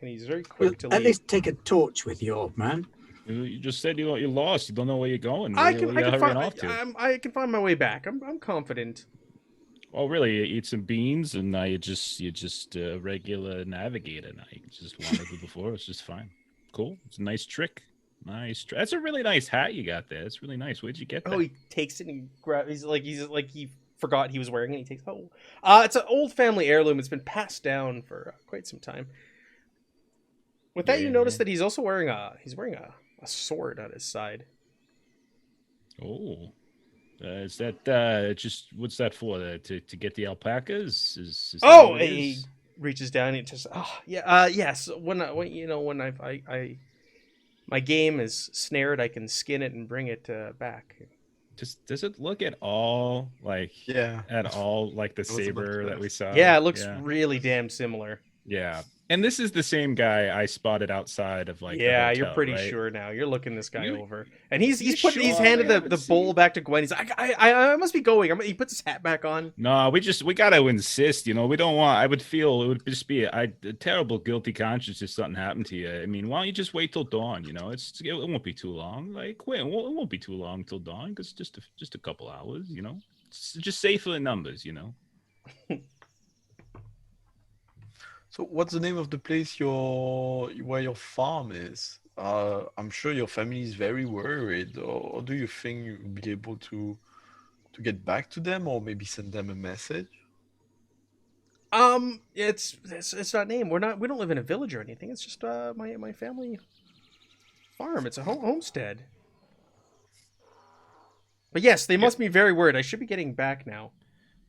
And he's very quick to leave. At least take a torch with you, old man. You just said you're lost. You don't know where you're going. I Where can you hurrying off to? I can find my way back. I'm confident. Oh, really? You eat some beans, and now you're just a regular navigator. Now you just wanted to before. It's just fine. Cool. It's a nice trick. That's a really nice hat you got there. It's really nice. Where'd you get that? Oh, he takes it and he grabs. He's like he forgot he was wearing it. And he takes. It's an old family heirloom. It's been passed down for quite some time. With that, you notice that he's also wearing a sword at his side. Oh, is that just what's that for? To get the alpacas? Is that Oh, what it he is? reaches down and just yes. When my game is snared, I can skin it and bring it back. Does it look at all like Yeah. the was about saber to that we saw? Yeah, it looks really damn similar. Yeah. And this is the same guy I spotted outside of like the Yeah, hotel, you're pretty right? sure now. You're looking this guy You- over, and he's you put he's sure handed we the haven't bowl seen- back to Gwen. He's like, I must be going. He puts his hat back on. No, we got to insist. We don't want. I would feel it would just be a terrible guilty conscience if something happened to you. I mean, why don't you just wait till dawn? It won't be too long. Like, wait, it won't be too long till dawn because just a couple hours. It's just safer in numbers. So, what's the name of the place where your farm is? I'm sure your family is very worried. Or do you think you'll be able to get back to them, or maybe send them a message? It's not named. We don't live in a village or anything. It's just my family farm. It's a homestead. But yes, they must be very worried. I should be getting back now.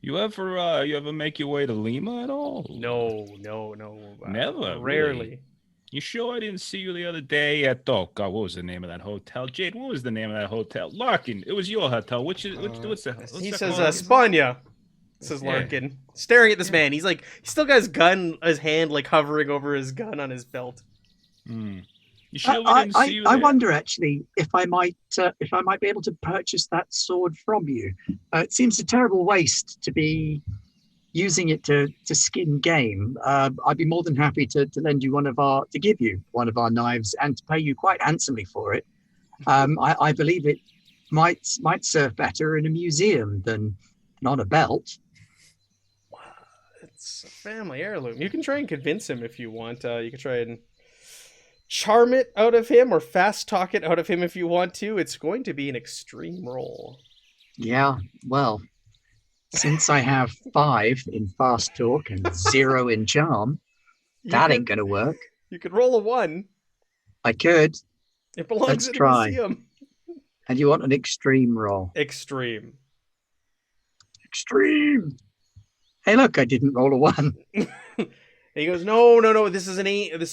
You ever make your way to Lima at all? No. Never. Rarely. Really? You sure I didn't see you the other day at what was the name of that hotel? Jade, what was the name of that hotel? Larkin. It was your hotel. What's He that says called? Spania. Says Yeah. Larkin, staring at this man. He's still got his gun, his hand like hovering over his gun on his belt. You sure we didn't see you I there? wonder actually if I might be able to purchase that sword from you. It seems a terrible waste to be using it to skin game. I'd be more than happy to give you one of our knives and to pay you quite handsomely for it. I believe it might serve better in a museum than on a belt. It's a family heirloom. You can try and convince him if you want. You can try and charm it out of him or fast talk it out of him if you want to. It's going to be an extreme roll. Yeah, well, since I have 5 in fast talk and 0 in charm, that ain't gonna work. You could roll a 1. I could. It belongs Let's in try. a museum. And you want an extreme roll. Extreme. Extreme. Hey, look, I didn't roll a 1. And he goes, no, this is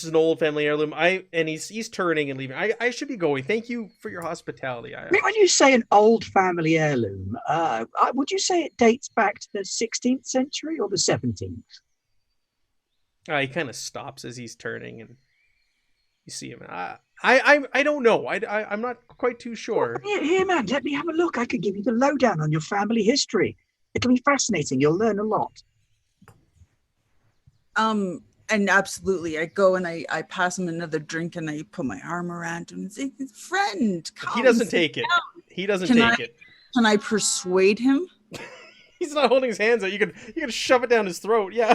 an old family heirloom. And he's turning and leaving. I should be going. Thank you for your hospitality. I mean, when you say an old family heirloom, would you say it dates back to the 16th century or the 17th? He kind of stops as he's turning, and you see him. I don't know. I'm not quite too sure. Here, man, let me have a look. I could give you the lowdown on your family history. It'll be fascinating. You'll learn a lot. And absolutely, I go and I pass him another drink and I put my arm around him and say, "Friend, come." He doesn't take it. He doesn't take it. Can I persuade him? He's not holding his hands out. You can shove it down his throat. Yeah.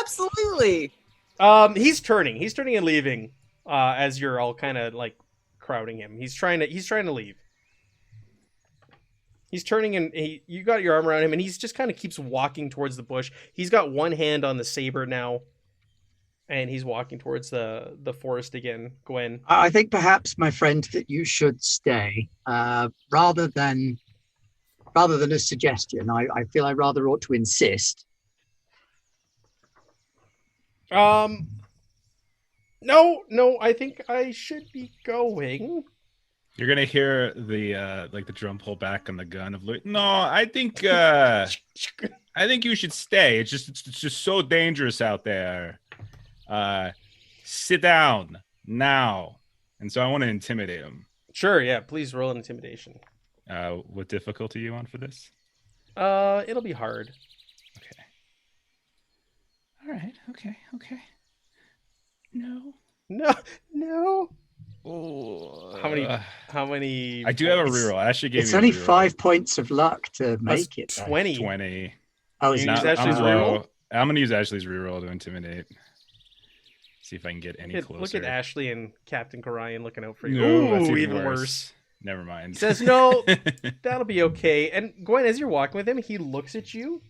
Absolutely. He's turning and leaving. As you're all kind of like crowding him. He's trying to leave. He's turning and you got your arm around him and he's just kind of keeps walking towards the bush. He's got one hand on the saber now. And he's walking towards the forest again, Gwen. I think perhaps, my friend, that you should stay rather than a suggestion. I feel I rather ought to insist. No, I think I should be going. You're gonna hear the the drum pull back on the gun of no, I think you should stay. It's just so dangerous out there. Sit down now. And so I want to intimidate him. Sure, yeah. Please roll an intimidation. What difficulty are you on for this? It'll be hard. Okay. All right. Okay. No. Oh, How many? I do have a reroll. I actually gave It's you only a reroll. 5 points of luck to make it. 20. 20. Oh, You is use that Ashley's reroll? I'm gonna use Ashley's reroll to intimidate. See if I can get any closer. Look at Ashley and Captain Korian looking out for you. No, that's Ooh, even worse. Never mind. He says, "No, that'll be okay." And Gwen, as you're walking with him, he looks at you,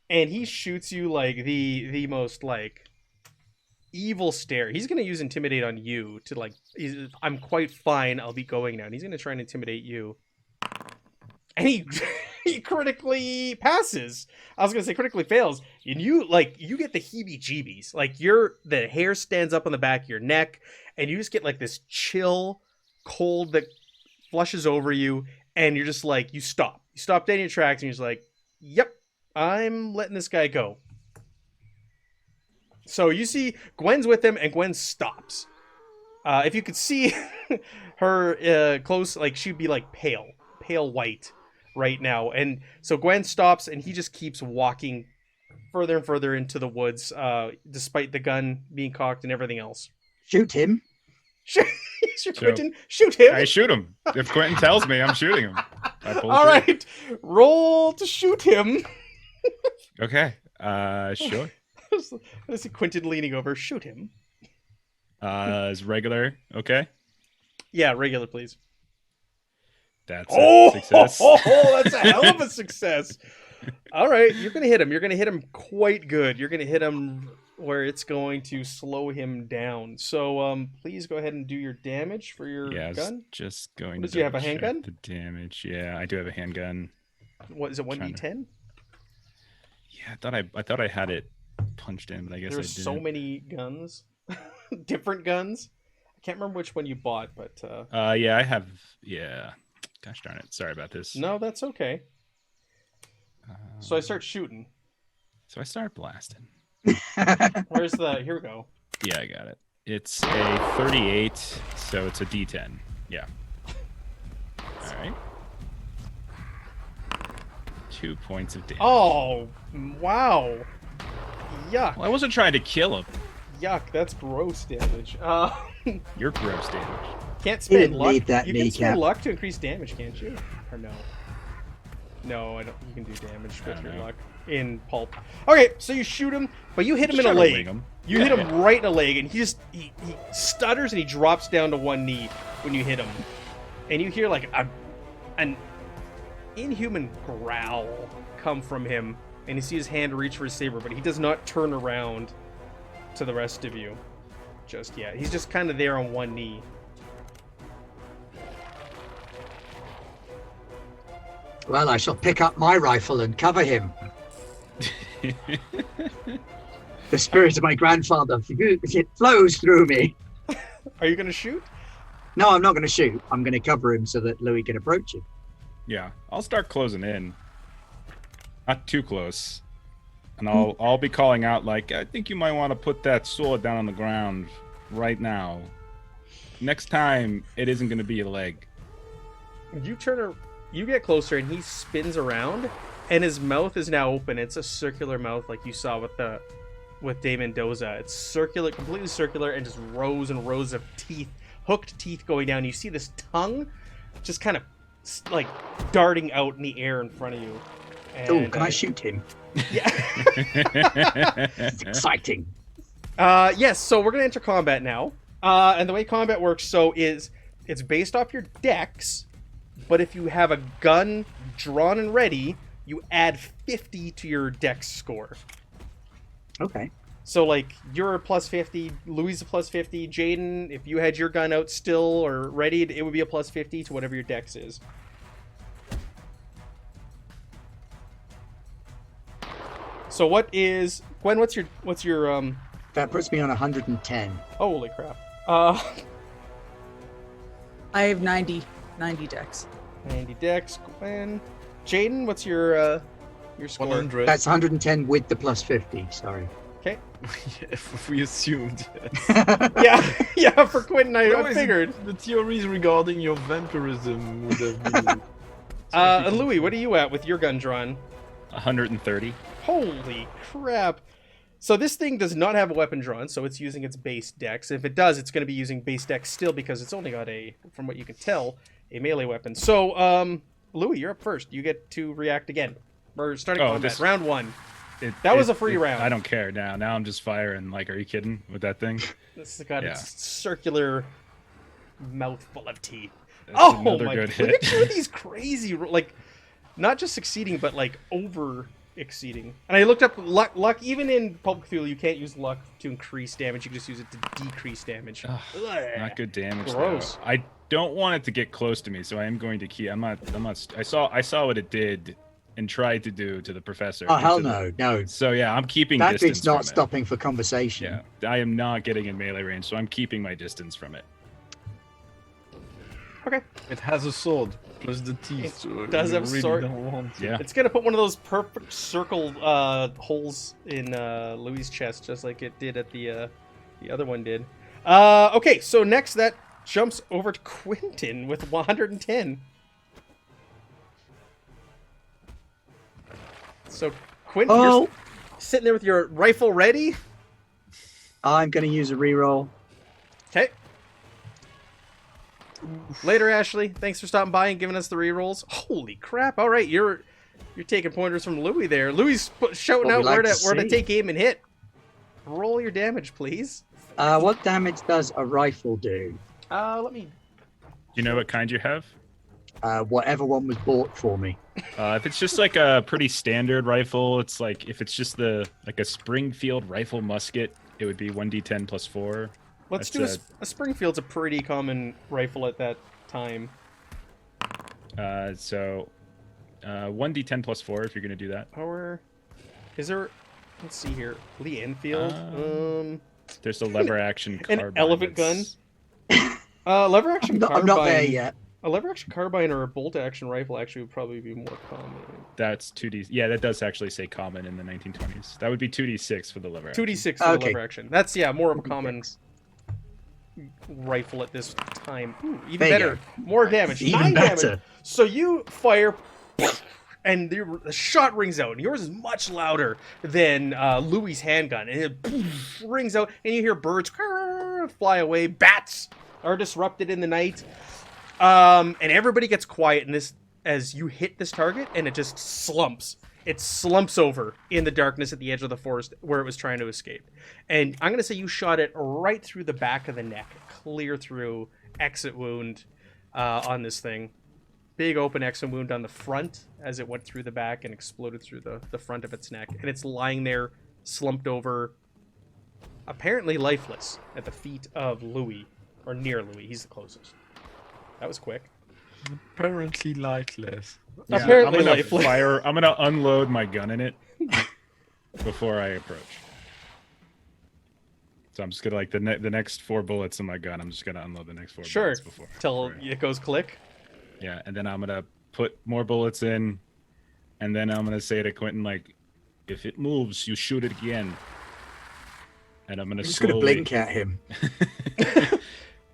and he shoots you like the most like evil stare. He's gonna use intimidate on you to like. I'm quite fine. I'll be going now. And he's gonna try and intimidate you, and he he critically passes. I was gonna say critically fails, and you get the heebie-jeebies. Like the hair stands up on the back of your neck, and you just get like this chill, cold that flushes over you, and you're just like you stop dead in your tracks, and you're just like, "Yep, I'm letting this guy go." So you see Gwen's with him, and Gwen stops. If you could see her close, like she'd be like pale white right now. And so Gwen stops, and he just keeps walking further and further into the woods, despite the gun being cocked and everything else. Shoot him. Shoot Quentin. Shoot him. I shoot him. If Quentin tells me, I'm shooting him. I pull All the trigger. right, roll to shoot him. Okay. Sure. I see Quentin leaning over. Shoot him. Is regular okay? Yeah, regular, please. That's a success. That's a hell of a success. All right, you're gonna hit him. You're gonna hit him quite good. You're gonna hit him where it's going to slow him down. So, please go ahead and do your damage for your gun. Just going. Does you have a handgun? The damage. Yeah, I do have a handgun. What is it? 1d10? Yeah, I thought I had it punched in, but I guess There's I didn't. so many guns, different guns. I can't remember which one you bought, but yeah, I have. Yeah. Gosh darn it! Sorry about this. no, that's okay. So I start shooting. So I start blasting. Where's the? Here we go. Yeah, I got it. It's a 38, so it's a D10. Yeah. All right. 2 points of damage. Oh, wow. Yuck. Well, I wasn't trying to kill him. Yuck, that's gross damage. You're gross damage. Can't spend didn't luck. need that You can spend kneecap. luck to increase damage, can't you? Or no? No, I don't. You can do damage with your know. luck in Pulp. Okay, so you shoot him, but you hit him in a Just try to leg. wing him. You hit him right in the leg, and he stutters and he drops down to one knee when you hit him, and you hear like an inhuman growl come from him, and you see his hand reach for his saber, but he does not turn around to the rest of you just yet. He's just kind of there on one knee. Well, I shall pick up my rifle and cover him. The spirit of my grandfather, it flows through me. Are you gonna shoot? No, I'm not going to shoot. I'm going to cover him so that Louis can approach him. Yeah, I'll start closing in. Not too close. And I'll be calling out like, I think you might want to put that sword down on the ground right now. Next time, it isn't going to be a leg. You get closer, and he spins around, and his mouth is now open. It's a circular mouth, like you saw with Dave Mendoza. It's circular, completely circular, and just rows and rows of teeth, hooked teeth going down. You see this tongue just kind of like darting out in the air in front of you. Oh, And, can I shoot him? Yeah. It's exciting. Yes. So we're gonna enter combat now, and the way combat works it's based off your dex. But if you have a gun drawn and ready, you add 50 to your dex score. Okay. So, like, you're a plus 50, Louis is a plus 50, Jaden, if you had your gun out still or ready, it would be a plus 50 to whatever your dex is. So Gwen, what's your That puts me on 110. holy crap. I have 90 decks. 90 dex, Gwen. Jaden, what's your score? 100. That's 110 with the plus 50. Sorry. Okay. If we assumed. Yes. Yeah, for Quentin, I Otherwise, figured. The theories regarding your vampirism would have been. And Louis, what are you at with your gun drawn? 130. Holy crap. So this thing does not have a weapon drawn, so it's using its base dex. If it does, it's going to be using base dex still because it's only got from what you can tell, a melee weapon. So, Louis, you're up first. You get to react again. We're starting combat. Round one. That was a free round. I don't care now. Now I'm just firing. Like, are you kidding with that thing? This has got its circular mouthful of teeth. That's another my! good Look hit. at these crazy, like, not just succeeding, but like over exceeding. And I looked up luck. Even in Pulp Cthulhu, you can't use luck to increase damage. You can just use it to decrease damage. Not good damage. Gross. Though. I don't want it to get close to me, so I am going to keep. I'm not. I saw what it did and tried to do to the professor. Oh, hell no. No. So yeah, I'm keeping That distance bit's not from stopping for conversation. Yeah, I am not getting in melee range, so I'm keeping my distance from it. Okay. It has a sword plus the teeth. It So does you have a really sword. don't want to. Yeah. It's gonna put one of those perfect circle holes in Louis' chest, just like it did at the other one did. Okay, so next that jumps over to Quentin with 110. So Quentin, Oh, you're sitting there with your rifle ready. I'm going to use a reroll. Okay. Later, Ashley. Thanks for stopping by and giving us the rerolls. Holy crap! All right, you're taking pointers from Louis there. Louis shouting What out we like where to to see. take aim and hit. Roll your damage, please. What damage does a rifle do? Let me. Do you know what kind you have? Whatever one was bought for me. If it's just like a pretty standard rifle, it's like if it's just like a Springfield rifle musket, it would be 1d10 plus 4. Let's That's, do a Springfield's a pretty common rifle at that time. So 1d10 plus 4 if you're gonna do that. Power. Is there? Let's see here. Lee Enfield. There's a lever action An carbine. elephant that's- Lever action carbine. I'm not there yet. A lever action carbine or a bolt action rifle actually would probably be more common. That's 2d. Yeah, that does actually say common in the 1920s. That would be 2d6 for the lever. 2d6 for the Okay. lever action. That's more of a common rifle at this time. Ooh, even There you better. More damage. Even 9 better. damage. So you fire, and the shot rings out. And yours is much louder than Louis' handgun. And it rings out, and you hear birds fly away. Bats are disrupted in the night. And everybody gets quiet in this as you hit this target, and it just slumps. It slumps over in the darkness at the edge of the forest where it was trying to escape. And I'm going to say you shot it right through the back of the neck, clear through, exit wound on this thing. Big open exit wound on the front as it went through the back and exploded through the front of its neck. And it's lying there, slumped over, apparently lifeless, at the feet of Louis, or near Louis. He's the closest. That was quick. Apparently lifeless. Yeah, Apparently I'm gonna lifeless. I'm gonna unload my gun in it before I approach. So I'm just gonna like the next 4 bullets in my gun. I'm just gonna unload the next 4 Sure. bullets before. Till before it goes click. Yeah, and then I'm gonna put more bullets in, and then I'm gonna say to Quentin like, if it moves, you shoot it again. And I'm gonna I'm just going to slowly blink at him.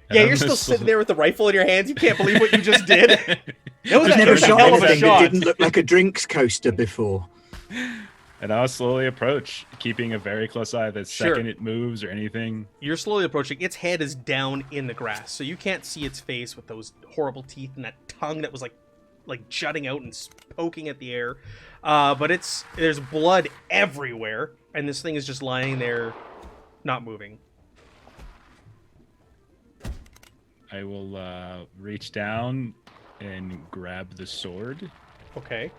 Yeah, I'm you're gonna still sl- sitting there with the rifle in your hands. You can't believe what you just did. That was, I've that never was a shot hell of a anything that shot. didn't look like a drinks coaster before. And I'll slowly approach, keeping a very close eye. The Sure. second it moves or anything, You're slowly approaching. Its head is down in the grass, so you can't see its face with those horrible teeth and that tongue that was like jutting out and poking at the air. But there's blood everywhere, and this thing is just lying there, not moving. I will reach down and grab the sword Okay,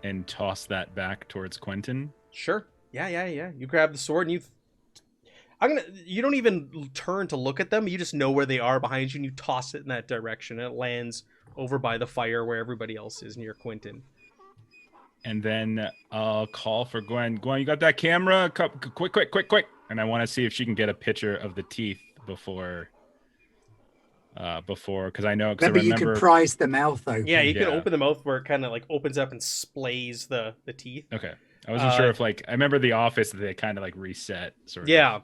and toss that back towards Quentin. sure. Yeah. You grab the sword and you don't even turn to look at them. You just know where they are behind you, and you toss it in that direction. And it lands over by the fire where everybody else is near Quentin. And then I'll call for Gwen. Gwen, you got that camera? Quick. And I want to see if she can get a picture of the teeth before, because I know, because I Remember, you remember. can prise the mouth open. Yeah, you can Yeah. open the mouth where it kind of like opens up and splays the teeth. Okay. I wasn't sure if I remember The Office, they kind of like reset sort of. Yeah.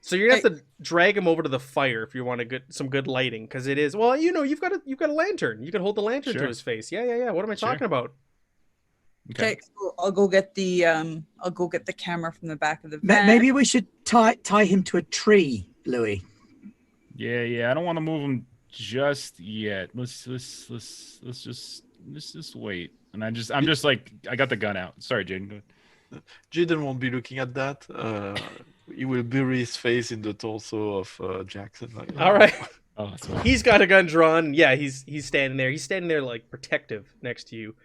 So you're gonna have to drag him over to the fire if you want some good lighting, because it is you've got a lantern. You can hold the lantern to Sure. his face. Yeah. What am I Sure. talking about? Okay. Okay, so I'll go get the camera from the back of the van. Maybe we should tie him to a tree, Louis. Yeah. I don't want to move him just yet. Let's just wait. And I'm just like, I got the gun out. Sorry, Jaden. Jaden won't be looking at that. He will bury his face in the torso of Jackson. All right. Oh, that's fine. He's got a gun drawn. Yeah, he's standing there. He's standing there like protective next to you.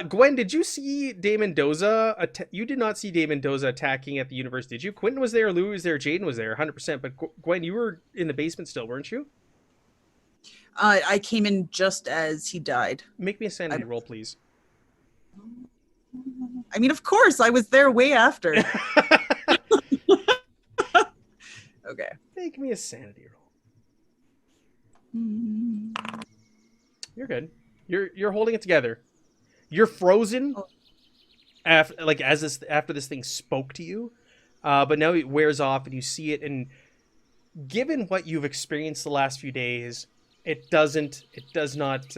Gwen, did you see Dame Mendoza? You did not see Dame Mendoza attacking at the university, did you? Quentin was there, Louis was there, Jaden was there, 100%. But Gwen, you were in the basement still, weren't you? I came in just as he died. Make me a sanity roll, please. I mean, of course, I was there way after. Okay. Make me a sanity roll. You're good. You're holding it together. You're frozen. Oh. After this thing spoke to you, but now it wears off and you see it. And given what you've experienced the last few days, it does not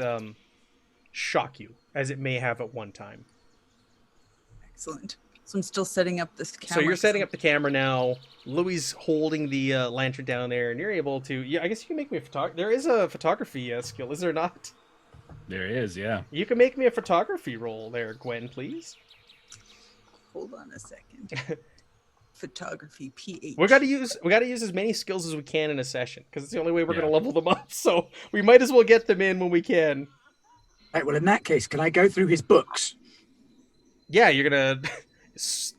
shock you as it may have at one time. Excellent. So I'm still setting up this camera. So you're setting up the camera now. Louis holding the lantern down there, and you're able to. Yeah, I guess you can make me a photographer. There is a photography skill, is there not? There is, yeah. You can make me a photography roll there, Gwen, please. Hold on a second. Photography PH. We got to use as many skills as we can in a session because it's the only way we're going to level them up. So we might as well get them in when we can. Right, well, in that case, can I go through his books? Yeah, you're gonna.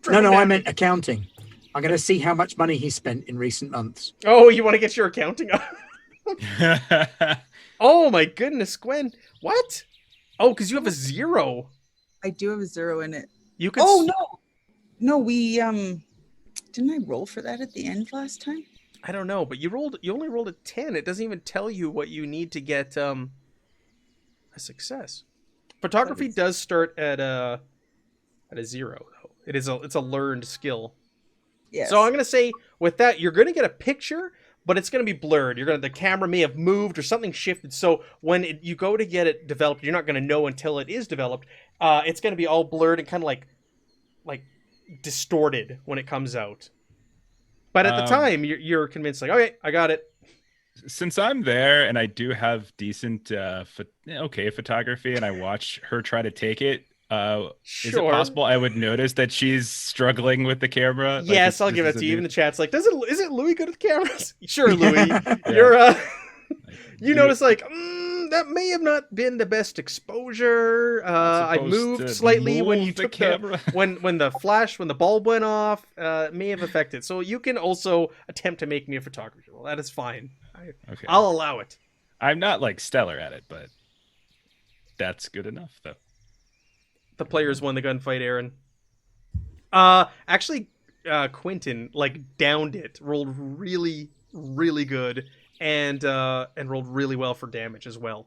No, I meant accounting. I'm going to see how much money he spent in recent months. Oh, you want to get your accounting up? Oh my goodness, Gwen! What? Oh, because you have a 0. I do have a 0 in it. You can. Oh no, we didn't I roll for that at the end last time? I don't know, but you only rolled a 10. It doesn't even tell you what you need to get a success. Photography does start at a 0 though. It's a learned skill. Yes. So I'm gonna say with that you're gonna get a picture, but it's gonna be blurred. The camera may have moved or something shifted. So when you go to get it developed, you're not gonna know until it is developed. It's gonna be all blurred and kind of like distorted when it comes out. But at the time, you're convinced, like, okay, I got it. Since I'm there and I do have decent, photography, and I watch her try to take it, is it possible I would notice that she's struggling with the camera? Yes, I'll give it to you. Even the chat's like, is it Louis good at cameras? Sure, Louis. You're you notice like that may have not been the best exposure. I moved slightly when you took the camera. when the bulb went off. It may have affected. So you can also attempt to make me a photographer. Well, that is fine. Okay. I'll allow it. I'm not like stellar at it, but that's good enough though. The players won the gunfight, Aaron. Actually, Quentin downed it, rolled really, really good, and rolled really well for damage as well,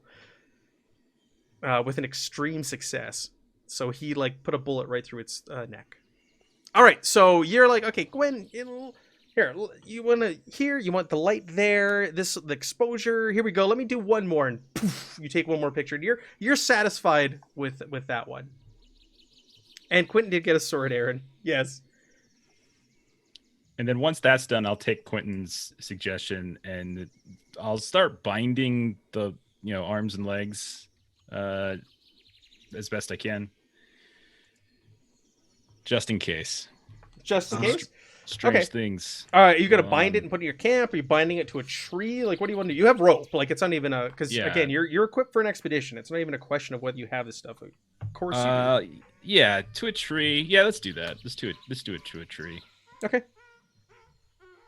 with an extreme success. So he put a bullet right through its neck. All right, so you're like, okay, Gwen, you want the light there, the exposure. Here we go. Let me do one more, and poof, you take one more picture. And you're satisfied with that one. And Quentin did get a sword, Aaron. Yes. And then once that's done, I'll take Quentin's suggestion and I'll start binding the arms and legs as best I can, just in case. Just in case. Strange things. All right, are you gonna bind it and put it in your camp? Are you binding it to a tree? What do you want to do? You have rope. It's not even because again, you're equipped for an expedition. It's not even a question of whether you have this stuff. Of course you do. Yeah, to a tree. Yeah, let's do that. Let's do it to a tree. Okay.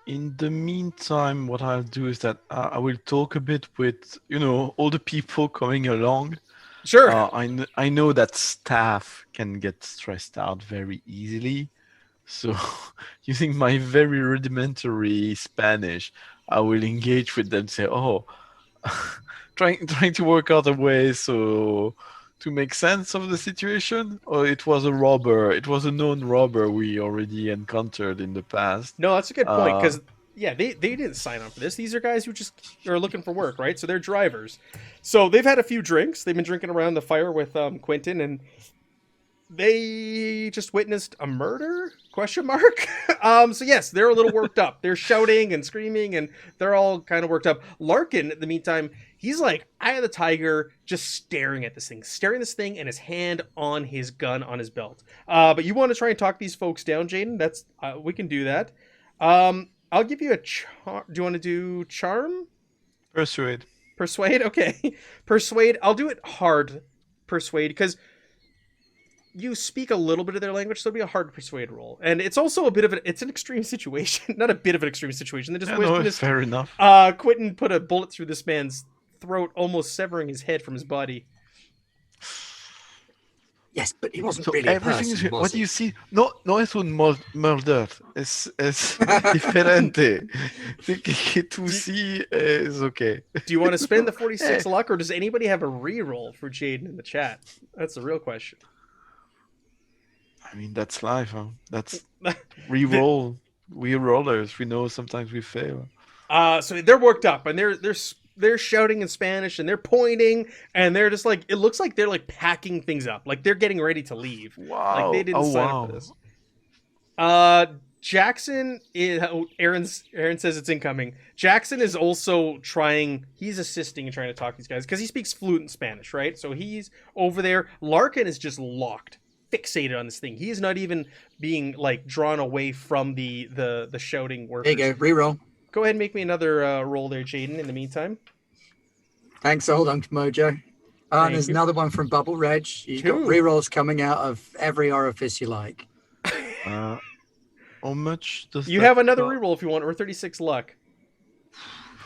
In the meantime, what I'll do is that I will talk a bit with all the people coming along. Sure. I know that staff can get stressed out very easily. So, using my very rudimentary Spanish, I will engage with them. Say, trying to work out a way to make sense of the situation. Or it was a robber. It was a known robber we already encountered in the past. No, that's a good point because they didn't sign up for this. These are guys who just are looking for work, right? So they're drivers. So they've had a few drinks. They've been drinking around the fire with Quentin and. They just witnessed a murder? ? So yes, they're a little worked up. They're shouting and screaming, and they're all kind of worked up. Larkin, in the meantime, he's like eye of the tiger, just staring this thing, and his hand on his gun on his belt. But you want to try and talk these folks down, Jaden? That's we can do that. I'll give you a charm. Do you want to do charm? Persuade. Okay. Persuade. I'll do it hard. Persuade, because you speak a little bit of their language, so it'll be a hard persuade roll. And it's also it's an extreme situation. Not a bit of an extreme situation. They just fair enough. Quentin put a bullet through this man's throat, almost severing his head from his body. Yes, but he wasn't So really a everything person, is was what he? you see. No es un murder. Es diferente. Que tú Do, sí es okay. do you want to spend the 46 Hey, luck, or does anybody have a reroll for Jaden in the chat? That's the real question. I mean that's life, huh? That's The- re-roll. We rollers. We know sometimes we fail. so they're worked up, and they're shouting in Spanish, and they're pointing, and they're just like, it looks like they're like packing things up, like they're getting ready to leave. Like they Wow. didn't Oh sign up for wow. this. Jackson is, Aaron says it's incoming. Jackson is also trying, he's assisting and trying to talk to these guys because he speaks fluent Spanish, right? So he's over there. Larkin is just locked, fixated on this thing. He is not even being like drawn away from the shouting workers. There you go, reroll. Go ahead and make me another roll there, Jaden, in the meantime. Thanks, old Uncle Mojo. And Thank there's you. another one from Bubble Reg. You've got Two. rerolls coming out of every orifice you like. How much does You that have another cost? reroll if you want, or 36 luck.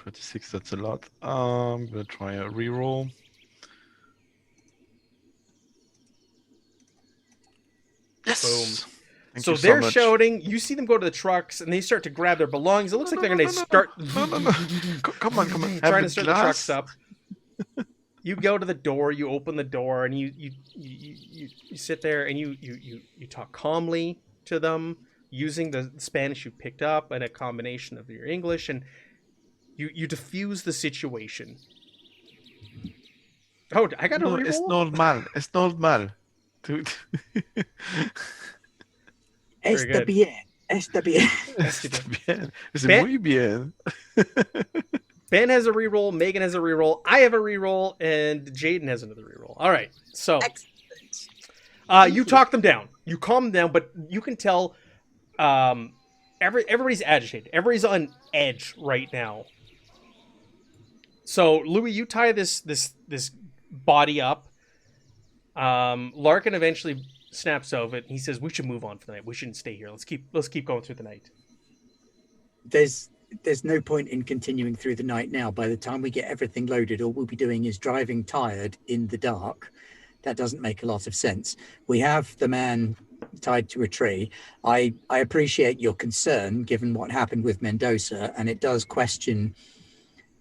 36, that's a lot. I'm gonna try a reroll. Yes. Boom. Thank So you they're much. shouting. You see them go to the trucks, and they start to grab their belongings. It looks like they're going to start No. Come on. Have trying a to start glass. the trucks up. You go to the door. You open the door, and you sit there, and you talk calmly to them using the Spanish you picked up and a combination of your English, and you diffuse the situation. Oh, I got a No, reroll? es normal. Dude. Very Está good. bien. Está bien. Está bien. Es Ben- muy bien. Ben has a reroll, Megan has a reroll, I have a reroll, and Jaden has another reroll. All right, so you talk them down, you calm them down, but you can tell everybody's agitated, everybody's on edge right now. So Louis, you tie this body up. Larkin eventually snaps out of it. He says, "We should move on for the night. We shouldn't stay here. Let's keep going through the night." There's no point in continuing through the night now. By the time we get everything loaded, all we'll be doing is driving tired in the dark. That doesn't make a lot of sense. We have the man tied to a tree. I appreciate your concern given what happened with Mendoza, and it does question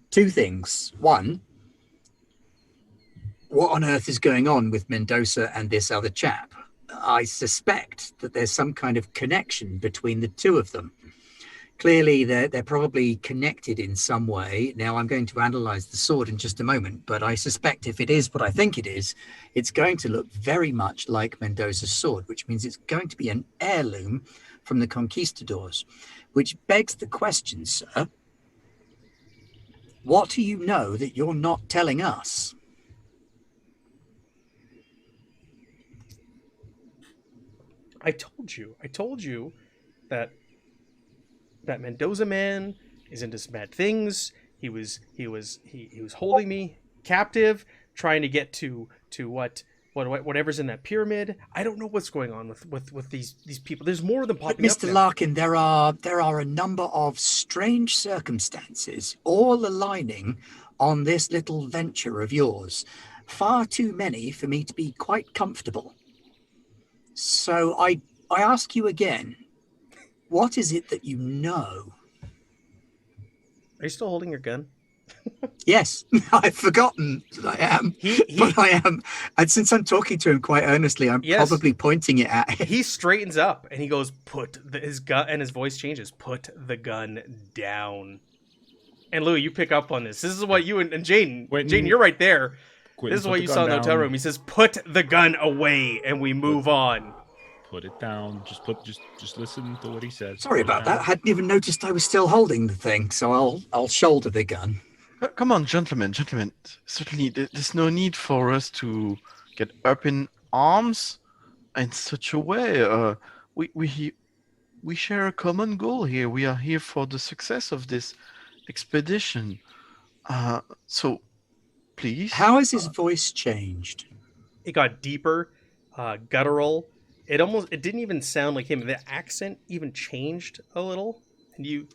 two things. One, what on earth is going on with Mendoza and this other chap? I suspect that there's some kind of connection between the two of them. Clearly, they're probably connected in some way. Now, I'm going to analyze the sword in just a moment, but I suspect if it is what I think it is, it's going to look very much like Mendoza's sword, which means it's going to be an heirloom from the conquistadors, which begs the question, sir, what do you know that you're not telling us? I told you that Mendoza man is into some bad things. He was holding me captive, trying to get to whatever's in that pyramid. I don't know what's going on with these people. There's more of them But popping up. Mr. Larkin, there are a number of strange circumstances all aligning on this little venture of yours. Far too many for me to be quite comfortable. So I ask you again, what is it that you know? Are you still holding your gun? Yes, I've forgotten that I am. But I am. And since I'm talking to him quite earnestly, I'm probably pointing it at him. He straightens up and he goes, his gun, and his voice changes. Put the gun down. And Louis, you pick up on this. This is what you and Jaden, you're right there. This is what you saw in the hotel room. He says, "Put the gun away," and we move on. Put it down. Just listen to what he says. Sorry about that. I hadn't even noticed I was still holding the thing, so I'll shoulder the gun. Come on, gentlemen. Certainly, there's no need for us to get up in arms in such a way. We share a common goal here. We are here for the success of this expedition. So, please. How has his voice changed? It got deeper, guttural. It didn't even sound like him. The accent even changed a little, and you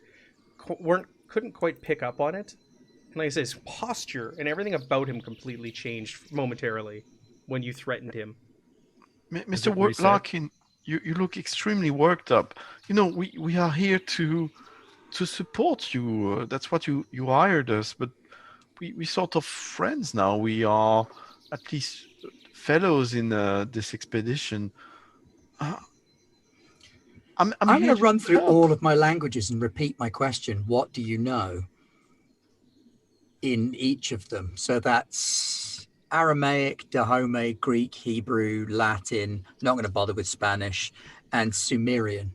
couldn't quite pick up on it. And like I said, his posture and everything about him completely changed momentarily when you threatened him. Mr. it reset? Larkin, you look extremely worked up. You know, we are here to support you. That's what you hired us, but we sort of friends now. We are at least fellows in this expedition. I'm I'm going here to run through help. all of my languages and repeat my question. What do you know in each of them? So that's Aramaic, Dahomey, Greek, Hebrew, Latin. Not going to bother with Spanish, and Sumerian.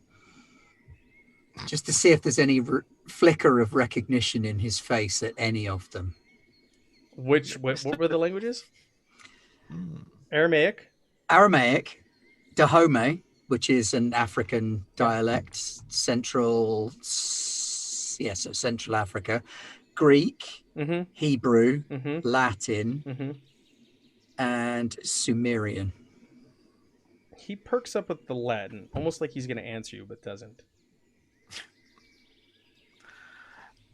Just to see if there's any flicker of recognition in his face at any of them. What were the languages? Aramaic. Aramaic, Dahomey, which is an African dialect, Central Africa, Greek, Mm-hmm. Hebrew, Mm-hmm. Latin, Mm-hmm. and Sumerian. He perks up with the Latin, almost like he's going to answer you, but doesn't.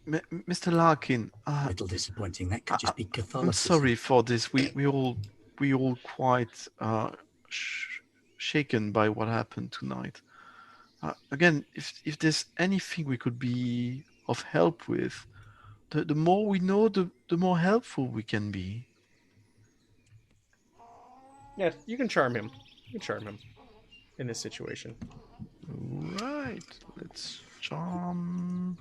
Mr. Larkin, A little disappointing. That could just be Catholicism. I'm sorry for this. We all quite shaken by what happened tonight. Again, if there's anything we could be of help with, the more we know, the more helpful we can be. Yeah, you can charm him. You can charm him in this situation. Right. Let's charm.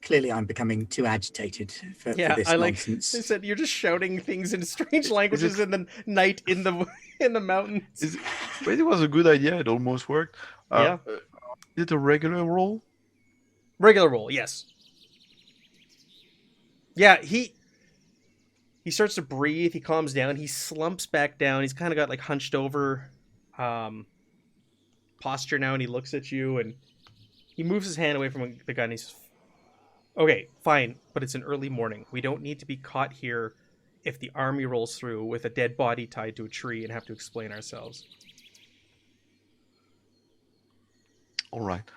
Clearly, I'm becoming too agitated for this I nonsense. They said you're just shouting things in strange languages in the night in the mountains. But it was a good idea. It almost worked. Yeah. Is it a regular roll? Regular roll, yes. Yeah, he starts to breathe. He calms down. He slumps back down. He's kind of got like hunched over posture now, and he looks at you and he moves his hand away from the gun. He says, "Okay, fine, but it's an early morning. We don't need to be caught here if the army rolls through with a dead body tied to a tree and have to explain ourselves." All right.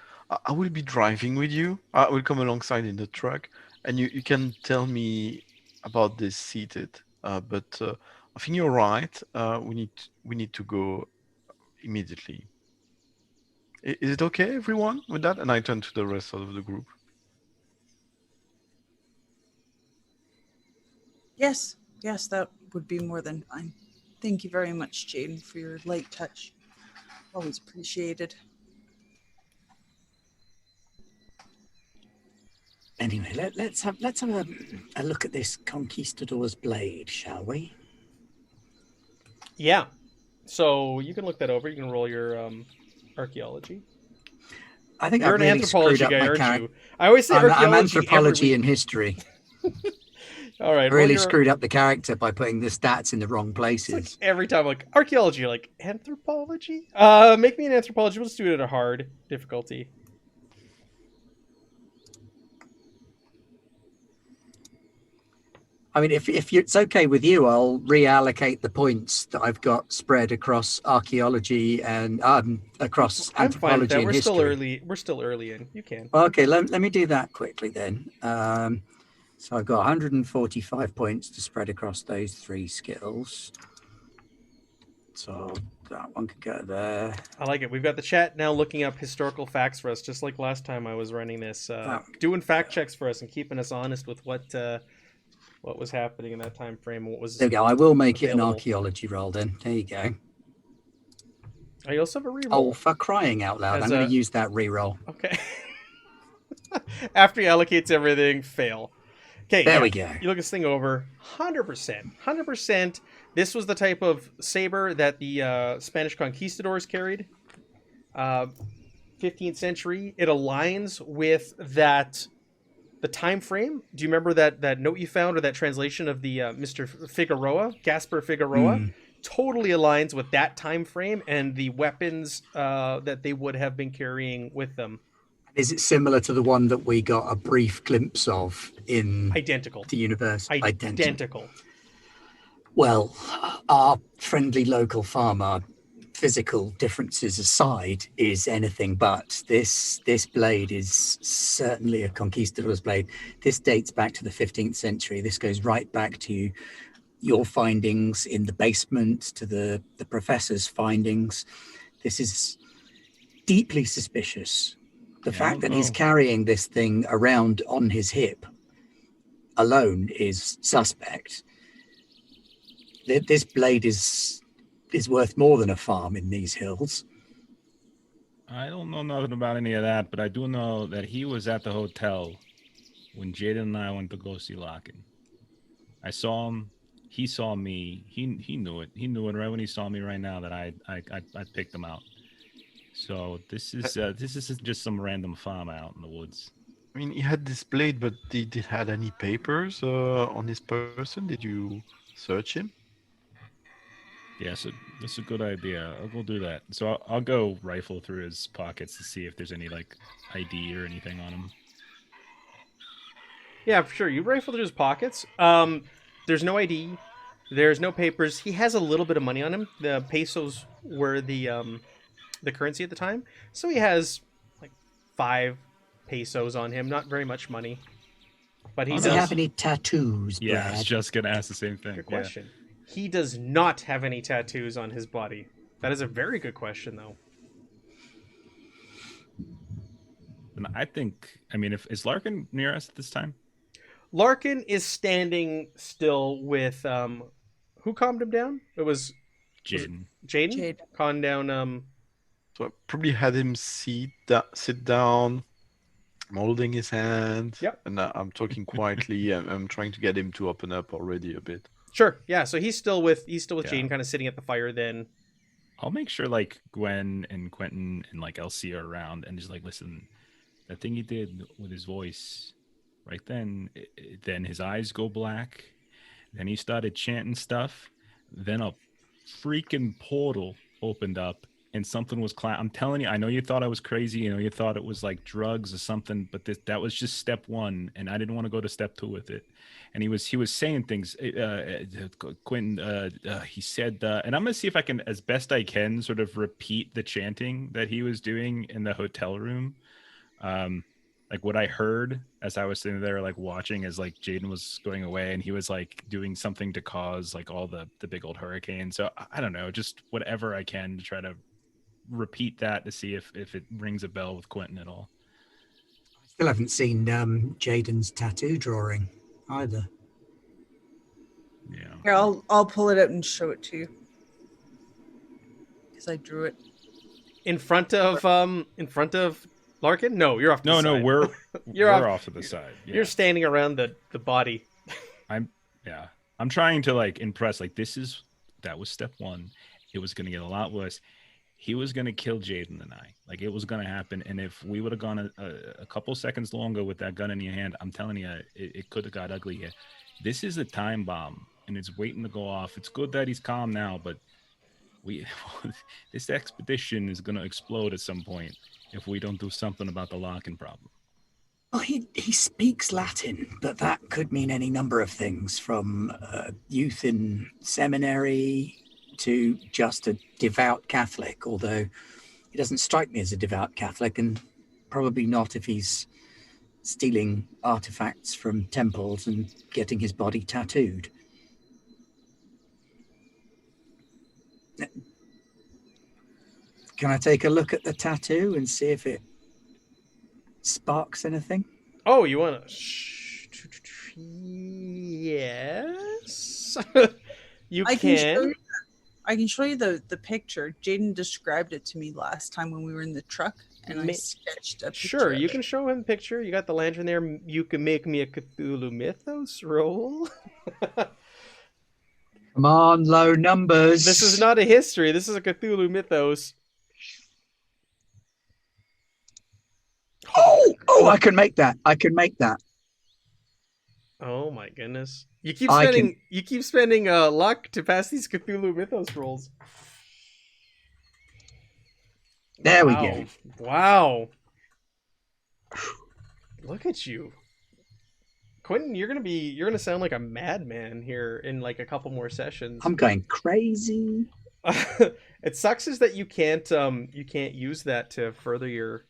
I will be driving with you. I will come alongside in the truck, and you can tell me about this seated. But I think you're right. We need to go immediately. Is it okay, everyone, with that? And I turn to the rest of the group. Yes, that would be more than fine. Thank you very much, Jane, for your light touch. Always appreciated. Anyway, let's have a look at this conquistador's blade, shall we? Yeah. So you can look that over. You can roll your archaeology. I think You're I've an really anthropology screwed up guy, my aren't you? I always say archaeology. I'm anthropology every and history. All right. I really screwed up the character by putting the stats in the wrong places. Like every time, like archaeology, you're like anthropology. Make me an anthropology. We'll just do it at a hard difficulty. I mean, if it's okay with you, I'll reallocate the points that I've got spread across archaeology and across I'm fine with anthropology that. and We're history. still early. We're still early in. You can. Okay, let me do that quickly then. So I've got 145 points to spread across those 3 skills. So that one could go there. I like it. We've got the chat now looking up historical facts for us, just like last time I was running this, doing fact checks for us and keeping us honest with what was happening in that time frame. What was there we go. I will make available. it an archaeology roll then. There you go. I also have a reroll. Oh, for crying out loud! I'm going to use that reroll. Okay. After he allocates everything, fail. Okay, there we go. You look this thing over. 100%. This was the type of saber that the Spanish conquistadors carried. 15th century. It aligns with the time frame. Do you remember that note you found, or that translation of the Mr. Figueroa, Gaspar Figueroa? Totally aligns with that time frame and the weapons that they would have been carrying with them. Is it similar to the one that we got a brief glimpse of in Identical. the universe? Identical. Well, our friendly local farmer, physical differences aside, is anything but. This blade is certainly a conquistador's blade. This dates back to the 15th century. This goes right back to your findings in the basement to the professor's findings. This is deeply suspicious. The Yeah, I fact don't that he's know. carrying this thing around on his hip alone is suspect. This blade is worth more than a farm in these hills. I don't know nothing about any of that, but I do know that he was at the hotel when Jaden and I went to go see Locken. I saw him. He saw me. He knew it. He knew it right when he saw me right now that I picked him out. So this isn't just some random farm out in the woods. I mean, he had this blade, but did he had any papers on his person? Did you search him? Yeah, so that's a good idea. I'll go do that. So I'll go rifle through his pockets to see if there's any like ID or anything on him. Yeah, for sure. You rifle through his pockets. There's no ID. There's no papers. He has a little bit of money on him. The pesos were the currency at the time, so he has like 5 pesos on him. Not very much money, but he Oh, Does does. he have any tattoos, Yeah, I Brad? was just gonna ask the same thing. Good Yeah. question. He does not have any tattoos on his body. That is a very good question, though. And I mean, if is Larkin near us at this time? Larkin is standing still with who calmed him down? It was Jaden. Jaden. Jade. Calmed down. So I probably had him sit down. I'm holding his hand. Yep. And I'm talking quietly. I'm trying to get him to open up already a bit. Sure. Yeah. So he's still with Yeah. Jaden, kind of sitting at the fire. Then I'll make sure like Gwen and Quentin and like Elsie are around and just like listen. That thing he did with his voice, right then, then his eyes go black. Then he started chanting stuff. Then a freaking portal opened up and something was I'm telling you, I know you thought I was crazy. You know, you thought it was like drugs or something, but that was just step 1, and I didn't want to go to step 2 with it. And he was saying things. Quentin, he said, and I'm gonna see if I can, as best I can, sort of repeat the chanting that he was doing in the hotel room. Like what I heard as I was sitting there, like watching as like Jaden was going away, and he was like doing something to cause like all the big old hurricane. So I don't know, just whatever I can to try to repeat that to see if it rings a bell with Quentin at all. Still haven't seen Jaden's tattoo drawing either. Yeah. Here, I'll pull it out and show it to you because I drew it. in front of Larkin. No, you're off. To the No, side. we're You're we're off- off to the side. Yeah. You're standing around the body. I'm trying to like impress. Like that was step 1. It was gonna get a lot worse. He was gonna kill Jaden and I. Like it was gonna happen. And if we would have gone a couple seconds longer with that gun in your hand, I'm telling you, it could have got ugly here. This is a time bomb, and it's waiting to go off. It's good that he's calm now, but this expedition is gonna explode at some point if we don't do something about the Larkin problem. Well, he speaks Latin, but that could mean any number of things, from youth in seminary to just a devout Catholic, although he doesn't strike me as a devout Catholic, and probably not if he's stealing artifacts from temples and getting his body tattooed. Can I take a look at the tattoo and see if it sparks anything? Oh, you want to? Yes. You I can. can show you the picture. Jaden described it to me last time when we were in the truck, and I sketched a picture. Sure, of you it. can show him a picture. You got the lantern there. You can make me a Cthulhu Mythos roll. Come on, low numbers. This is not a history. This is a Cthulhu Mythos. Oh, I can make that. I can make that. Oh my goodness! You keep I spending. can- You keep spending luck to pass these Cthulhu Mythos rolls. There we Wow. go. Wow. Look at you. Quentin, you're gonna sound like a madman here in like a couple more sessions. I'm going crazy. It sucks is that you can't use that to further your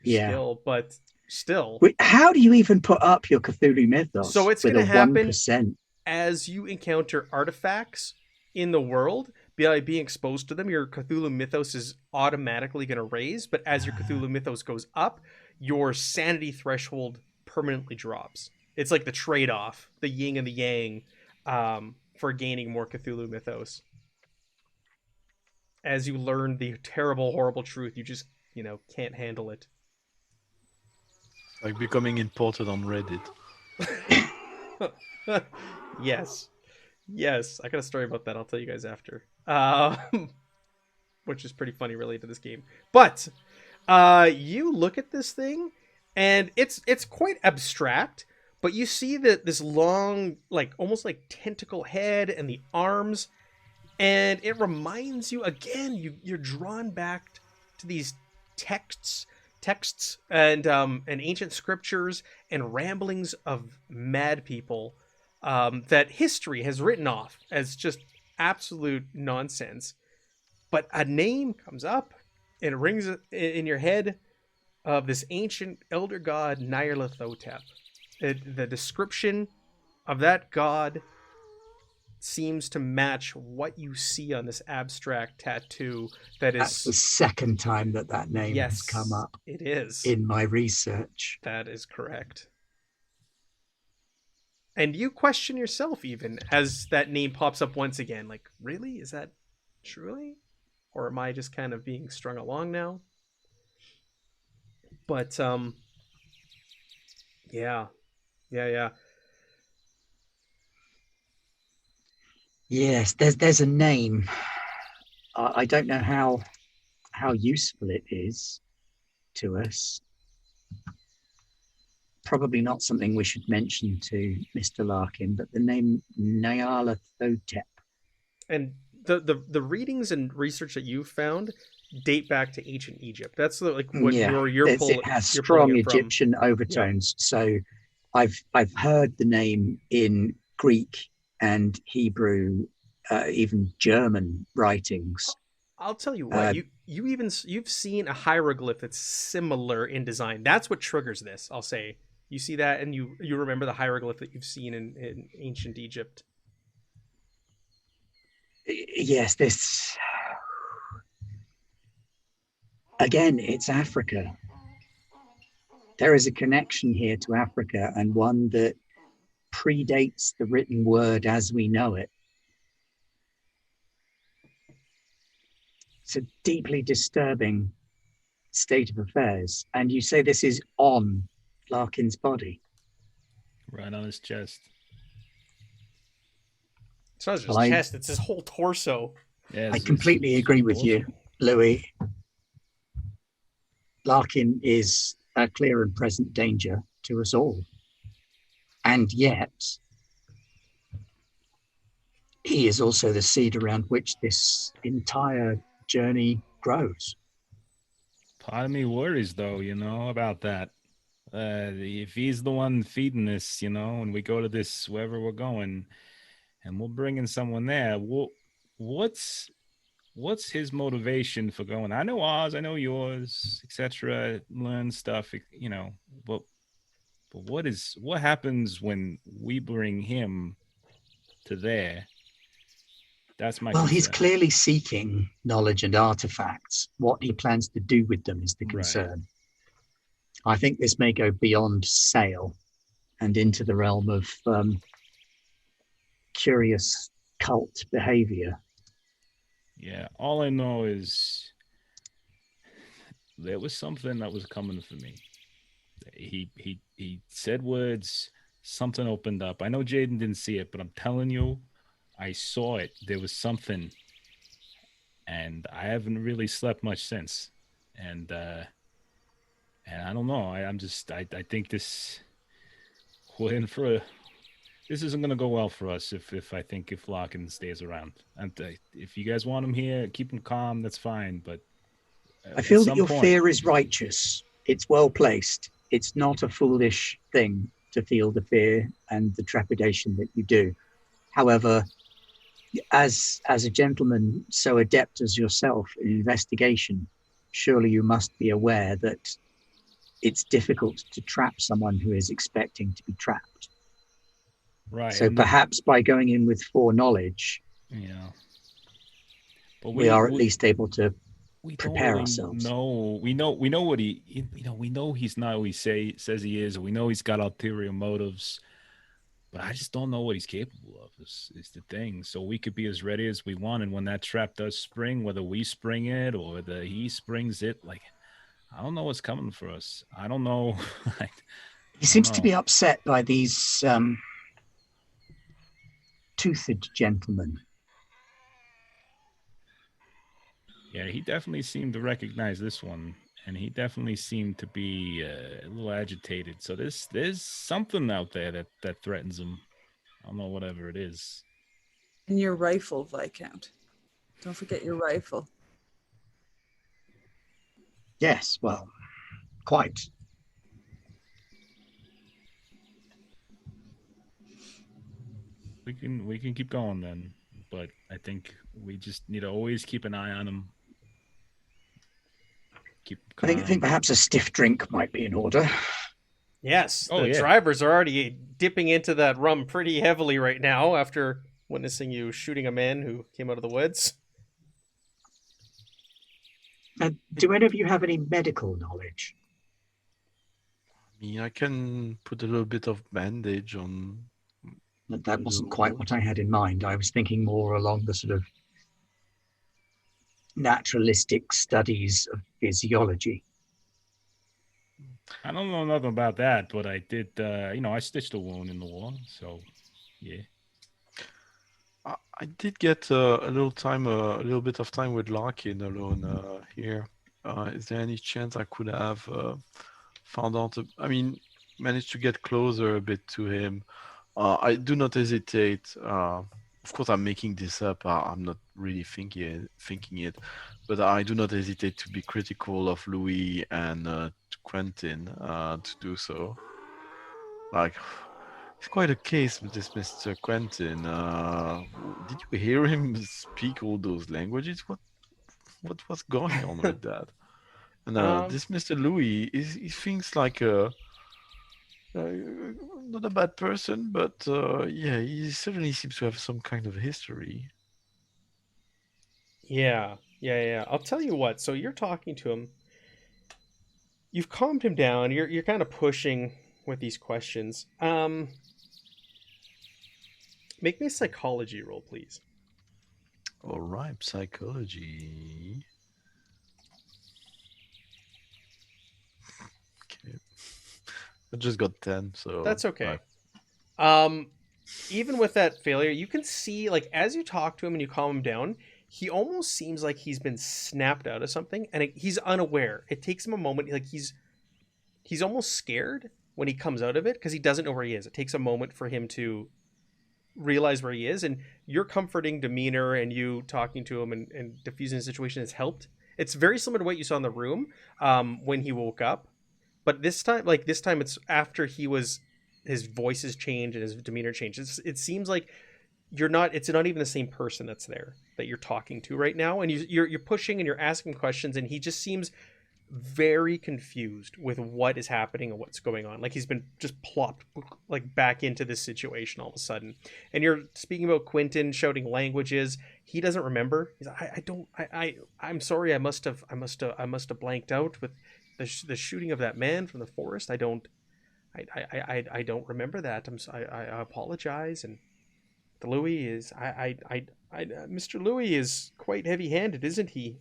Yeah. skill, but still. Wait, how do you even put up your Cthulhu Mythos? So it's with gonna a happen- 1%? as you encounter artifacts in the world, by being exposed to them, your Cthulhu mythos is automatically going to raise. But as your Cthulhu mythos goes up, your sanity threshold permanently drops. It's like the trade-off, the yin and the yang, for gaining more Cthulhu mythos. As you learn the terrible, horrible truth, you just, can't handle it. Like becoming imported on Reddit. Yes. I got a story about that. I'll tell you guys after. Which is pretty funny related to this game. But you look at this thing, and it's quite abstract. But you see that this long, like almost like tentacle head and the arms, and it reminds you again. You're drawn back to these texts and ancient scriptures and ramblings of mad people that history has written off as just absolute nonsense. But a name comes up and it rings in your head of this ancient elder god Nyarlathotep. The description of that god seems to match what you see on this abstract tattoo. That's the second time that name has come up. It is in my research. That is correct. And you question yourself even as that name pops up once again. Like, really? Is that truly? Or am I just kind of being strung along now? But, yeah. Yes, there's a name. I don't know how useful it is to us. Probably not something we should mention to Mr. Larkin, but the name Nyarlathotep. And the readings and research that you've found date back to ancient Egypt. That's what you're pulling. It has strong Egyptian overtones. Yeah. So I've heard the name in Greek and Hebrew, even German writings. I'll tell you what, you've seen a hieroglyph that's similar in design. That's what triggers this. I'll say you see that and you remember the hieroglyph that you've seen in ancient Egypt. Yes, this again, it's Africa. There is a connection here to Africa, and one that predates the written word as we know it. It's a deeply disturbing state of affairs. And you say this is on Larkin's body? Right on his chest. It's not just his chest, it's his whole torso. Yeah, I completely agree with you, Louis. Larkin is a clear and present danger to us all. And yet, he is also the seed around which this entire journey grows. Part of me worries, though, about that. If he's the one feeding this, and we go to this, wherever we're going, and we'll bring in someone there, what's his motivation for going? I know ours, I know yours, etc. Learn stuff, but what happens when we bring him to there? That's my concern. He's clearly seeking knowledge and artifacts. What he plans to do with them is the concern. Right. I think this may go beyond sale and into the realm of curious cult behavior. Yeah, all I know is there was something that was coming for me. He said words, something opened up. I know Jaden didn't see it, but I'm telling you, I saw it. There was something, and I haven't really slept much since. And I don't know. I think we're in for this isn't going to go well for us if Larkin stays around. And if you guys want him here, keep him calm. That's fine. But I feel that your fear is righteous. It's well placed. It's not a foolish thing to feel the fear and the trepidation that you do. However, as a gentleman so adept as yourself in investigation, surely you must be aware that it's difficult to trap someone who is expecting to be trapped. Right. So and perhaps by going in with foreknowledge, yeah. But we are at least able to we don't prepare really ourselves. know. We know what we know he's not who he says he is. We know he's got ulterior motives, but I just don't know what he's capable of. Is the thing. So we could be as ready as we want, and when that trap does spring, whether we spring it or whether he springs it, like I don't know what's coming for us. I don't know. He seems to be upset by these toothed gentlemen. Yeah, he definitely seemed to recognize this one, and he definitely seemed to be a little agitated. So there's something out there that threatens him. I don't know, whatever it is. And your rifle, Viscount. Don't forget your rifle. Yes, well, quite. We can keep going then, but I think we just need to always keep an eye on him. Keep I think calm. perhaps a stiff drink might be in order. Yes, Oh, the yeah. drivers are already dipping into that rum pretty heavily right now after witnessing you shooting a man who came out of the woods. Do any of you have any medical knowledge? I mean, I can put a little bit of bandage on. That wasn't quite what I had in mind. I was thinking more along the sort of naturalistic studies of physiology. I don't know nothing about that, but I did. I stitched a wound in the wall, so yeah. I did get a little bit of time with Larkin alone here. Is there any chance I could have found out? Managed to get closer a bit to him. I do not hesitate. Of course, I'm making this up. I'm not really thinking it, but I do not hesitate to be critical of Louis and to Quentin to do so. Like, it's quite a case with this Mr. Quentin. Did you hear him speak all those languages? What was going on with that? And this Mr. Louis, he thinks like not a bad person, but yeah, he certainly seems to have some kind of history. Yeah. I'll tell you what. So you're talking to him. You've calmed him down. You're kind of pushing with these questions. Make me a psychology roll, please. All right, psychology. Okay, I just got 10, so That's okay. Even with that failure, you can see, like, as you talk to him and you calm him down, he almost seems like he's been snapped out of something, and he's unaware. It takes him a moment, like he's almost scared when he comes out of it because he doesn't know where he is. It takes a moment for him to realize where he is, and your comforting demeanor and you talking to him and diffusing the situation has helped. It's very similar to what you saw in the room when he woke up, but this time it's after his voice has changed and his demeanor changes. It seems like it's not even the same person that's there that you're talking to right now, and you're pushing and you're asking questions, and he just seems very confused with what is happening and what's going on. Like he's been just plopped like back into this situation all of a sudden. And you're speaking about Quentin shouting languages. He doesn't remember. He's I'm sorry. I must have blanked out with the shooting of that man from the forest. I don't remember that. I apologize. And the Louis is Mr. Louis is quite heavy-handed, isn't he?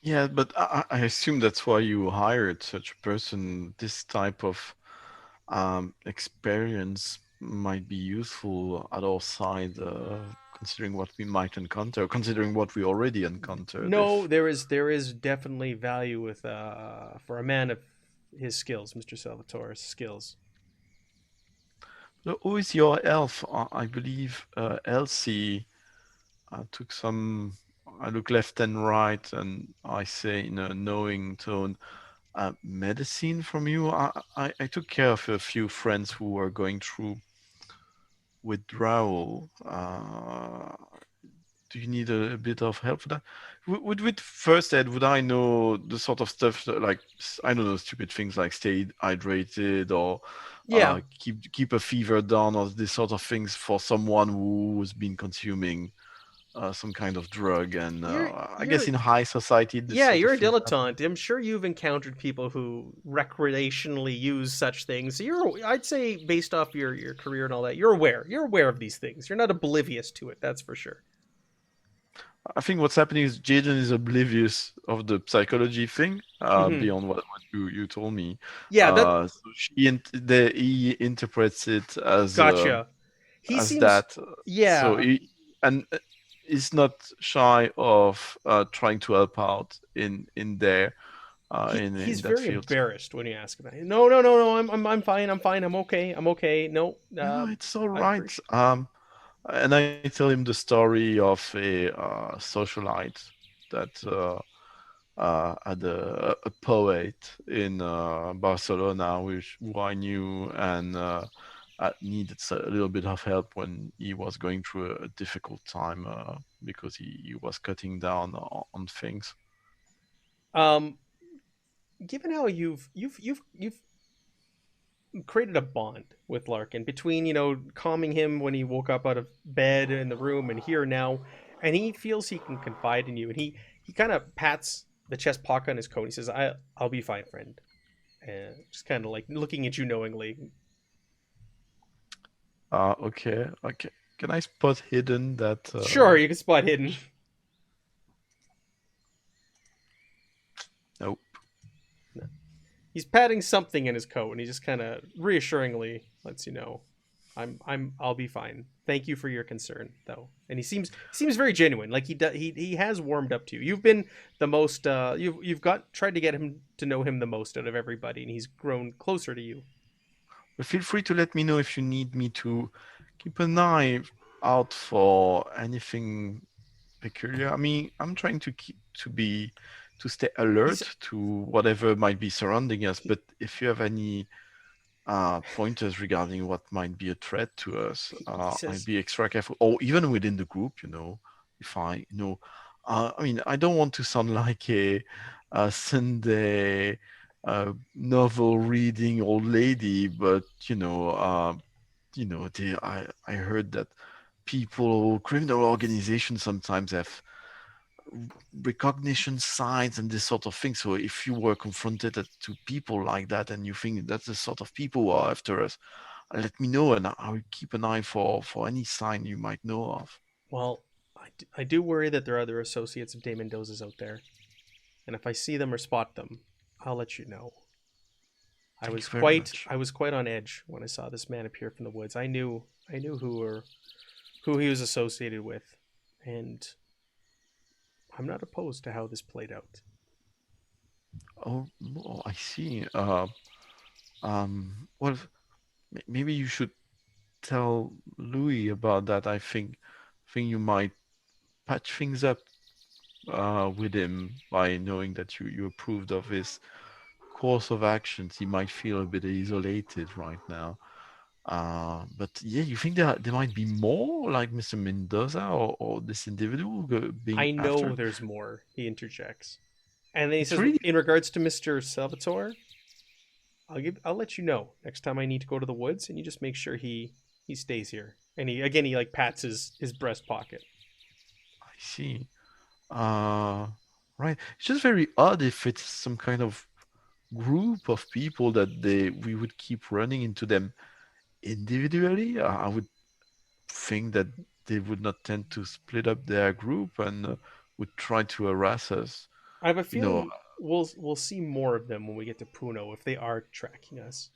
Yeah, but I assume that's why you hired such a person. This type of experience might be useful at our side, considering what we might encounter, considering what we already encountered. No, there is definitely value with for a man of his skills, Mr. Salvatore's skills. So who is your elf? I believe Elsie took some. I look left and right, and I say in a knowing tone, medicine from you. I took care of a few friends who were going through withdrawal. do you need a bit of help for that? With first aid, would I know the sort of stuff that, like, I don't know, stupid things like stay hydrated or Yeah, keep a fever down, or this sort of things for someone who's been consuming some kind of drug, and you're I guess you're in high society, this yeah, sort of you're a things happen. dilettante. I'm sure you've encountered people who recreationally use such things. So I'd say, based off your career and all that, you're aware. You're aware of these things. You're not oblivious to it. That's for sure. I think what's happening is Jaden is oblivious of the psychology thing, Hmm. beyond what you told me. Yeah, that So he interprets it gotcha. He as seems, that. So yeah. and is not shy of trying to help out in there He's in that very field. embarrassed when you ask about it. No, no, no, no. I'm fine. I'm fine. I'm okay. I'm okay. No, No, it's all I right. appreciate. And I tell him the story of a socialite that had a poet in Barcelona, who I knew, and needed a little bit of help when he was going through a difficult time because he was cutting down on things. Um, Given how you've created a bond with Larkin between, calming him when he woke up out of bed in the room and here now, and he feels he can confide in you, and he kind of pats the chest pocket on his coat. He says, I'll be fine, friend," and just kind of like looking at you knowingly. Okay, okay. Can I spot hidden that? Sure, you can spot hidden. Nope. He's patting something in his coat, and he just kind of reassuringly lets you know, I'll be fine. Thank you for your concern, though." And he seems very genuine. Like he has warmed up to you. You've been the most you've got tried to get him to know him the most out of everybody, and he's grown closer to you. But feel free to let me know if you need me to keep an eye out for anything peculiar. I mean, I'm trying to stay He's alert to whatever might be surrounding us. But if you have any pointers regarding what might be a threat to us, he I'd says, be extra careful. Or even within the group, if I mean, I don't want to sound like a Sunday novel reading old lady, but I heard that criminal organizations sometimes have recognition signs and this sort of thing. So if you were confronted to people like that and you think that's the sort of people who are after us, let me know and I will keep an eye for any sign you might know of. "Well, I do worry that there are other associates of De Mendoza's out there, and if I see them or spot them, I'll let you know." I Thank you was very quite much. I was quite on edge when I saw this man appear from the woods. I knew who he was associated with, and I'm not opposed to how this played out. Oh, I see. Well, maybe you should tell Louis about that. I think you might patch things up with him by knowing that you approved of his course of actions. He might feel a bit isolated right now. But yeah, you think there might be more like Mr. Mendoza or this individual being I know after? there's more, he interjects. And then he It's says, really in regards to Mr. Salvatore, I'll let you know next time I need to go to the woods, and you just make sure he stays here. And he like pats his breast pocket. I see. Uh, right. It's just very odd if it's some kind of group of people that we would keep running into them individually. I would think that they would not tend to split up their group and would try to harass us. I have a You know, feeling we'll see more of them when we get to Puno if they are tracking us.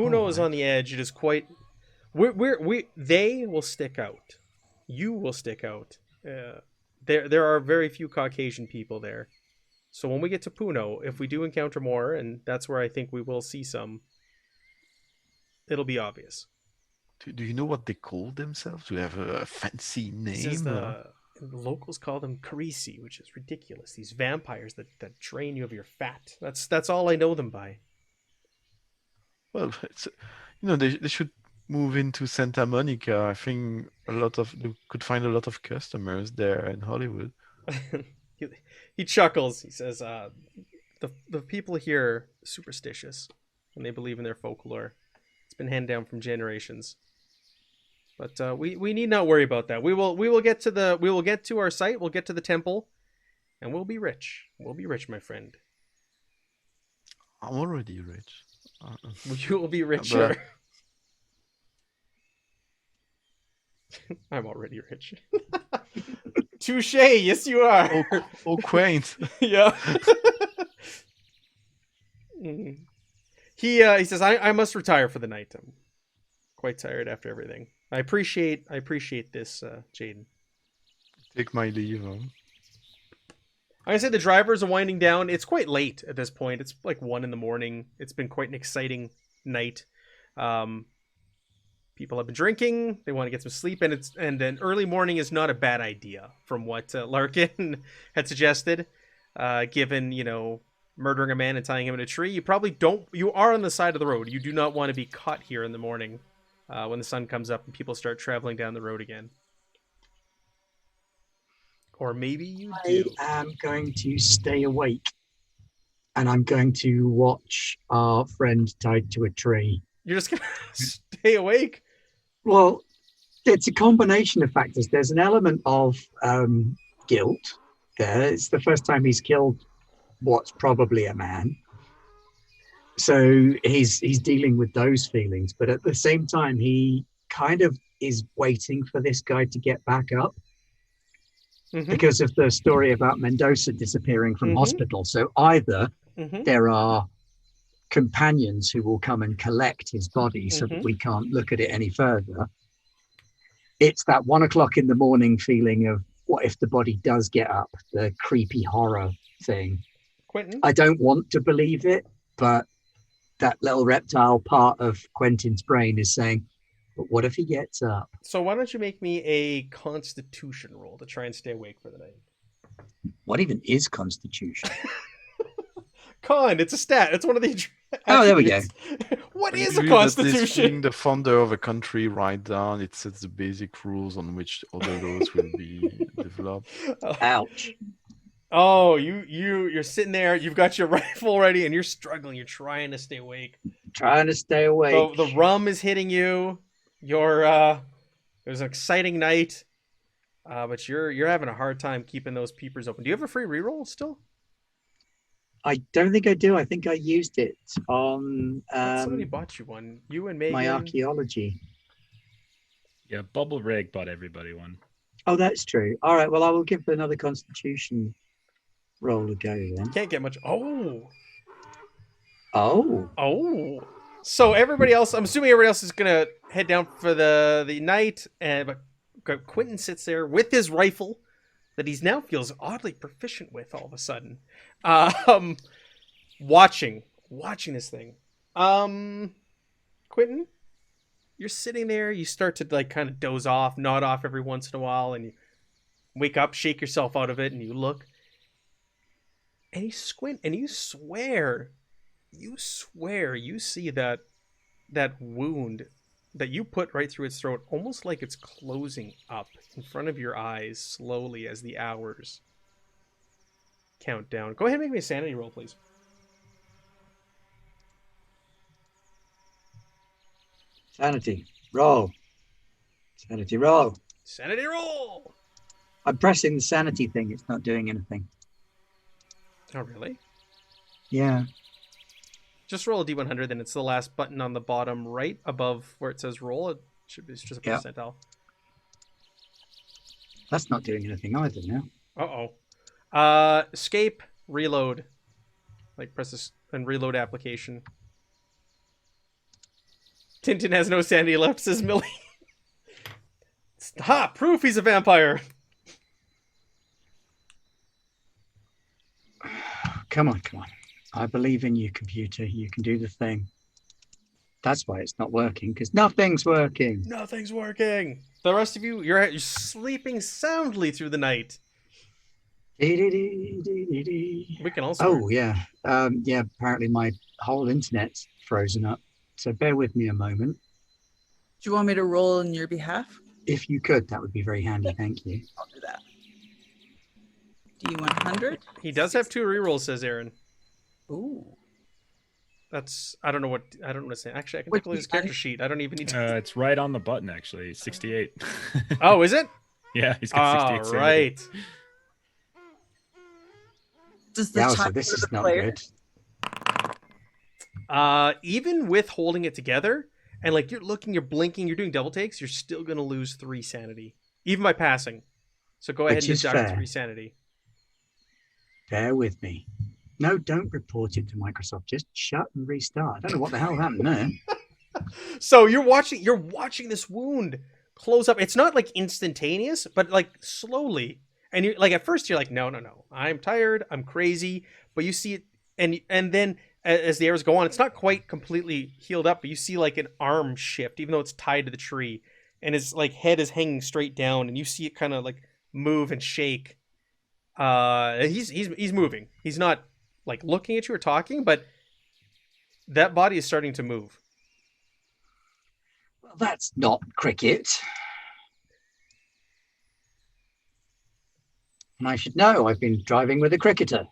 all Puno is right. on the edge. It is quite. They will stick out. You will stick out. There are very few Caucasian people there. So when we get to Puno, if we do encounter more, and that's where I think we will see some, it'll be obvious. Do you know what they call themselves? Do they have a fancy He says name? the locals call them Carisi, which is ridiculous. These vampires that drain you of your fat. That's all I know them by. Well, they should move into Santa Monica, I think you could find a lot of customers there in Hollywood. he, he chuckles. He says, the people here are superstitious and they believe in their folklore. It's been handed down from generations. But we need not worry about that. We will get to our site. We'll get to the temple, and we'll be rich. We'll be rich, my friend. I'm already rich. You will be richer. I'm already rich. Touche. Yes, you are. Oh, quaint. Yeah. He says, I must retire for the night. I'm quite tired after everything. I appreciate this, Jaden. Take my leave. Like I said, the drivers are winding down. It's quite late at this point. It's like 1 a.m. It's been quite an exciting night. People have been drinking. They want to get some sleep, and then early morning is not a bad idea, from what Larkin had suggested. Given murdering a man and tying him in a tree, you are on the side of the road. You do not want to be caught here in the morning when the sun comes up and people start traveling down the road again. Or maybe you do. I am going to stay awake, and I'm going to watch our friend tied to a tree. You're just gonna stay awake? Well, it's a combination of factors. There's an element of guilt there. It's the first time he's killed what's probably a man. So he's dealing with those feelings. But at the same time, he kind of is waiting for this guy to get back up. Mm-hmm. Because of the story about Mendoza disappearing from hospital. So either there are companions who will come and collect his body so that we can't look at it any further. It's that 1 o'clock in the morning feeling of what if the body does get up, the creepy horror thing. Quentin? I don't want to believe it, but that little reptile part of Quentin's brain is saying, but what if he gets up? So why don't you make me a Constitution roll to try and stay awake for the night? What even is Constitution? Con, it's a stat. It's one of the Oh, there we go. What is a Constitution? Being the founder of a country, write down. It sets the basic rules on which other laws will be developed. Ouch. Oh, you're sitting there. You've got your rifle ready, and you're struggling. You're trying to stay awake. Trying to stay awake. The rum is hitting you. It was an exciting night, but you're having a hard time keeping those peepers open. Do you have a free reroll still? I don't think I do. I think I used it on somebody bought you one. You and Megan. My archaeology. Yeah, Bubble Rig bought everybody one. Oh, that's true. All right. Well, I will give another Constitution roll a go then. Can't get much. Oh. So everybody else, I'm assuming everybody else is gonna head down for the night, but Quentin sits there with his rifle that he's now feels oddly proficient with all of a sudden, watching this thing. Quentin, you're sitting there. You start to like kind of doze off, nod off every once in a while, and you wake up, shake yourself out of it, and you look, and you squint, and you swear you see that wound that you put right through its throat, almost like it's closing up in front of your eyes slowly as the hours count down. Go ahead and make me a sanity roll, please. Sanity roll. Sanity roll. Sanity roll. I'm pressing the sanity thing. It's not doing anything. Oh, really? Yeah. Just roll a D100, then it's the last button on the bottom right above where it says roll. It should be just a percentile. That's not doing anything either now. Escape, reload. Like press this and reload application. Tintin has no sanity left, says Millie. Ha! Proof he's a vampire. Come on. I believe in you, computer. You can do the thing. That's why it's not working, because nothing's working. Nothing's working. The rest of you, you're sleeping soundly through the night. We can also... Oh, yeah. Apparently my whole internet's frozen up. So bear with me a moment. you want me to roll on your behalf? If you could, that would be very handy. Thank you. I'll do that. D100. He does have 2 rerolls, says Aaron. Ooh. That's I don't know what to say. Actually, I can What's take a look at his the character sheet. I don't even need to. It's right on the button, actually. 68. Oh, is it? Yeah, he's got 68 All sanity. right. Does the Yeah, time so this for is the not player? good. Even with holding it together and like you're looking, you're blinking, you're doing double takes, you're still gonna lose 3 sanity, even by passing. So go ahead Which and is deduct fair. 3 sanity. Bear with me. No, don't report it to Microsoft. Just shut and restart. I don't know what the hell happened there. So you're watching this wound close up. It's not like instantaneous, but like slowly. And you're like at first you're like, no, I'm tired, I'm crazy. But you see it, and then as the hours go on, it's not quite completely healed up, but you see like an arm shift, even though it's tied to the tree, and his like head is hanging straight down, and you see it kind of like move and shake. He's moving. He's not like looking at you or talking, but that body is starting to move. Well, that's not cricket. And I should know. I've been driving with a cricketer.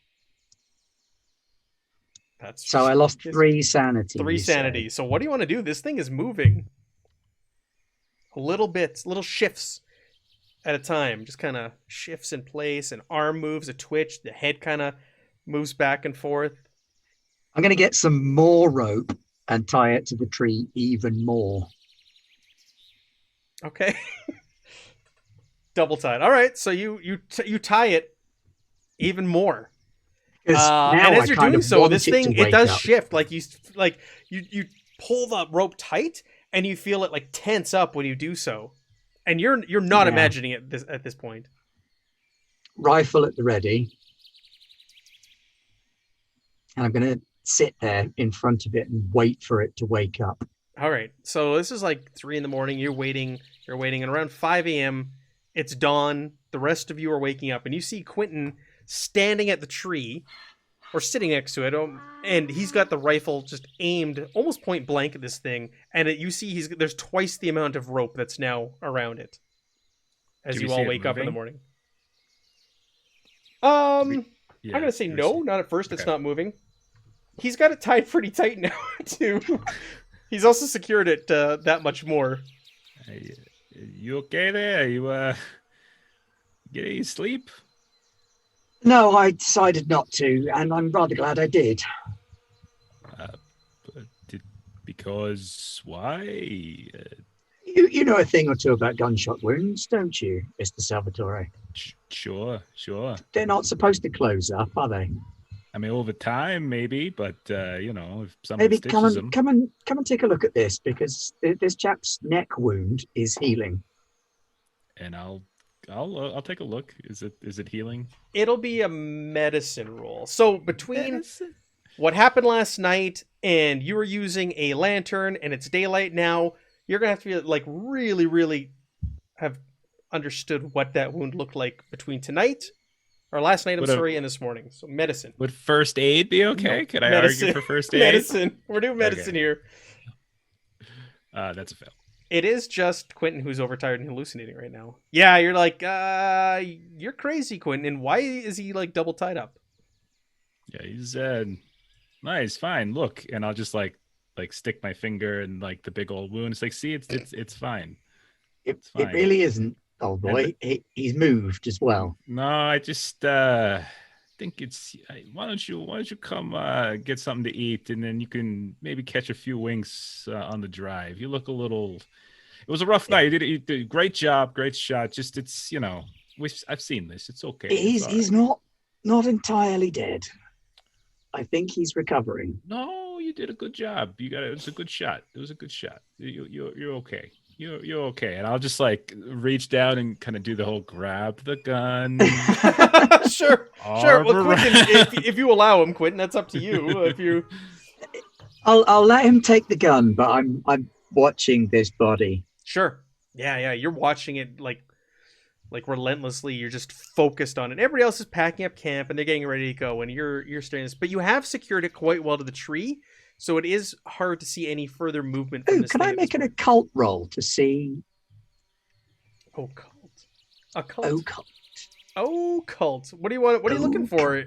That's So I lost 3 sanity. 3 you say. sanity. So what do you want to do? This thing is moving. Little bits, little shifts at a time. Just kind of shifts in place. An arm moves, a twitch. The head kind of moves back and forth. I'm going to get some more rope and tie it to the tree even more. Okay. Double tied. All right. So you tie it even more. Because now and as I you're kind doing of so, want this it thing to it wake does up. shift. Like you pull the rope tight, and you feel it like tense up when you do so. And you're not Yeah. imagining it at this point. Rifle at the ready. And I'm going to sit there in front of it and wait for it to wake up. All right. So this is like 3 a.m. You're waiting, and around 5 a.m. it's dawn. The rest of you are waking up, and you see Quentin standing at the tree or sitting next to it, and he's got the rifle just aimed almost point blank at this thing. And you see there's twice the amount of rope that's now around it as Do you we all see it wake up in the moving? morning. Yeah, I'm gonna say or no, see- not at first. It's Okay. not moving. He's got it tied pretty tight now too. He's also secured it that much more. Hey, you okay there? You get any sleep? No, I decided not to, and I'm rather glad I did. Because why? You know a thing or two about gunshot wounds, don't you, Mr. Salvatore? Sure. They're not supposed to close up, are they? I mean, over time, maybe, but if someone Maybe stitches them, come and take a look at this, because this chap's neck wound is healing. and I'll take a look. Is it healing? It'll be a medicine roll. So between what happened last night and you were using a lantern and it's daylight now, you're gonna have to be like really, really have understood what that wound looked like between tonight or last night, and this morning. So medicine. Would first aid be okay? No. Could I Medicine. argue for first aid? Medicine. We're doing medicine Okay. here. That's a fail. It is just Quentin who's overtired and hallucinating right now. Yeah, you're like, you're crazy, Quentin. And why is he like double tied up? Yeah, he's nice, fine. Look, and I'll just like stick my finger in like the big old wound. It's like, see, it's fine. It fine. really isn't, old boy. He's moved as well. No, I just think it's. Why don't you come get something to eat, and then you can maybe catch a few winks on the drive. You look a little. It was a rough night. You did a great job, great shot. Just I've seen this. It's okay. He's not entirely dead. I think he's recovering. No, you did a good job. You got it. It was a good shot. It was a good shot. You're okay. You're okay. And I'll just like reach down and kind of do the whole grab the gun. Sure. Well, Quentin, if you allow him, Quentin, that's up to you. If you, I'll let him take the gun, but I'm watching this body. sure. Yeah. You're watching it like relentlessly. You're just focused on it. Everybody else is packing up camp and they're getting ready to go, and you're staring at this. But you have secured it quite well to the tree, So it is hard to see any further movement from Oh, this can thing I at make this an point. occult roll to see? Occult. Occult. Occult. Occult. What do you want? What are you looking Occult. for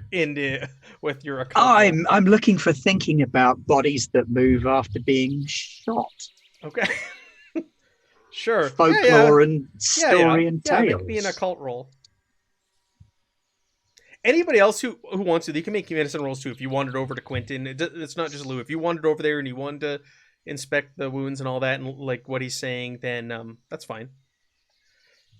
with your occult? roll? I'm looking for thinking about bodies that move after being shot. Okay. Sure. Folklore and story and Yeah, tales. make me an occult roll. Anybody else who wants to, they can make medicine rolls too. If you wandered over to Quentin, it's not just Lou. If you wandered over there and you wanted to inspect the wounds and all that, and like what he's saying, then that's fine.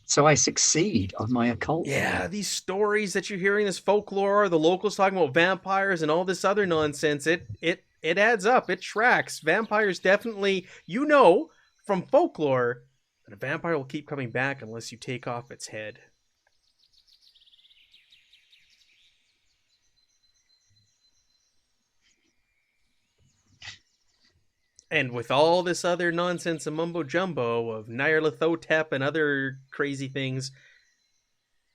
So I succeed on my occult. Yeah, these stories that you're hearing, this folklore, the locals talking about vampires and all this other nonsense, it adds up. It tracks. Vampires definitely, from folklore, that a vampire will keep coming back unless you take off its head. And with all this other nonsense and mumbo jumbo of Nyarlathotep and other crazy things,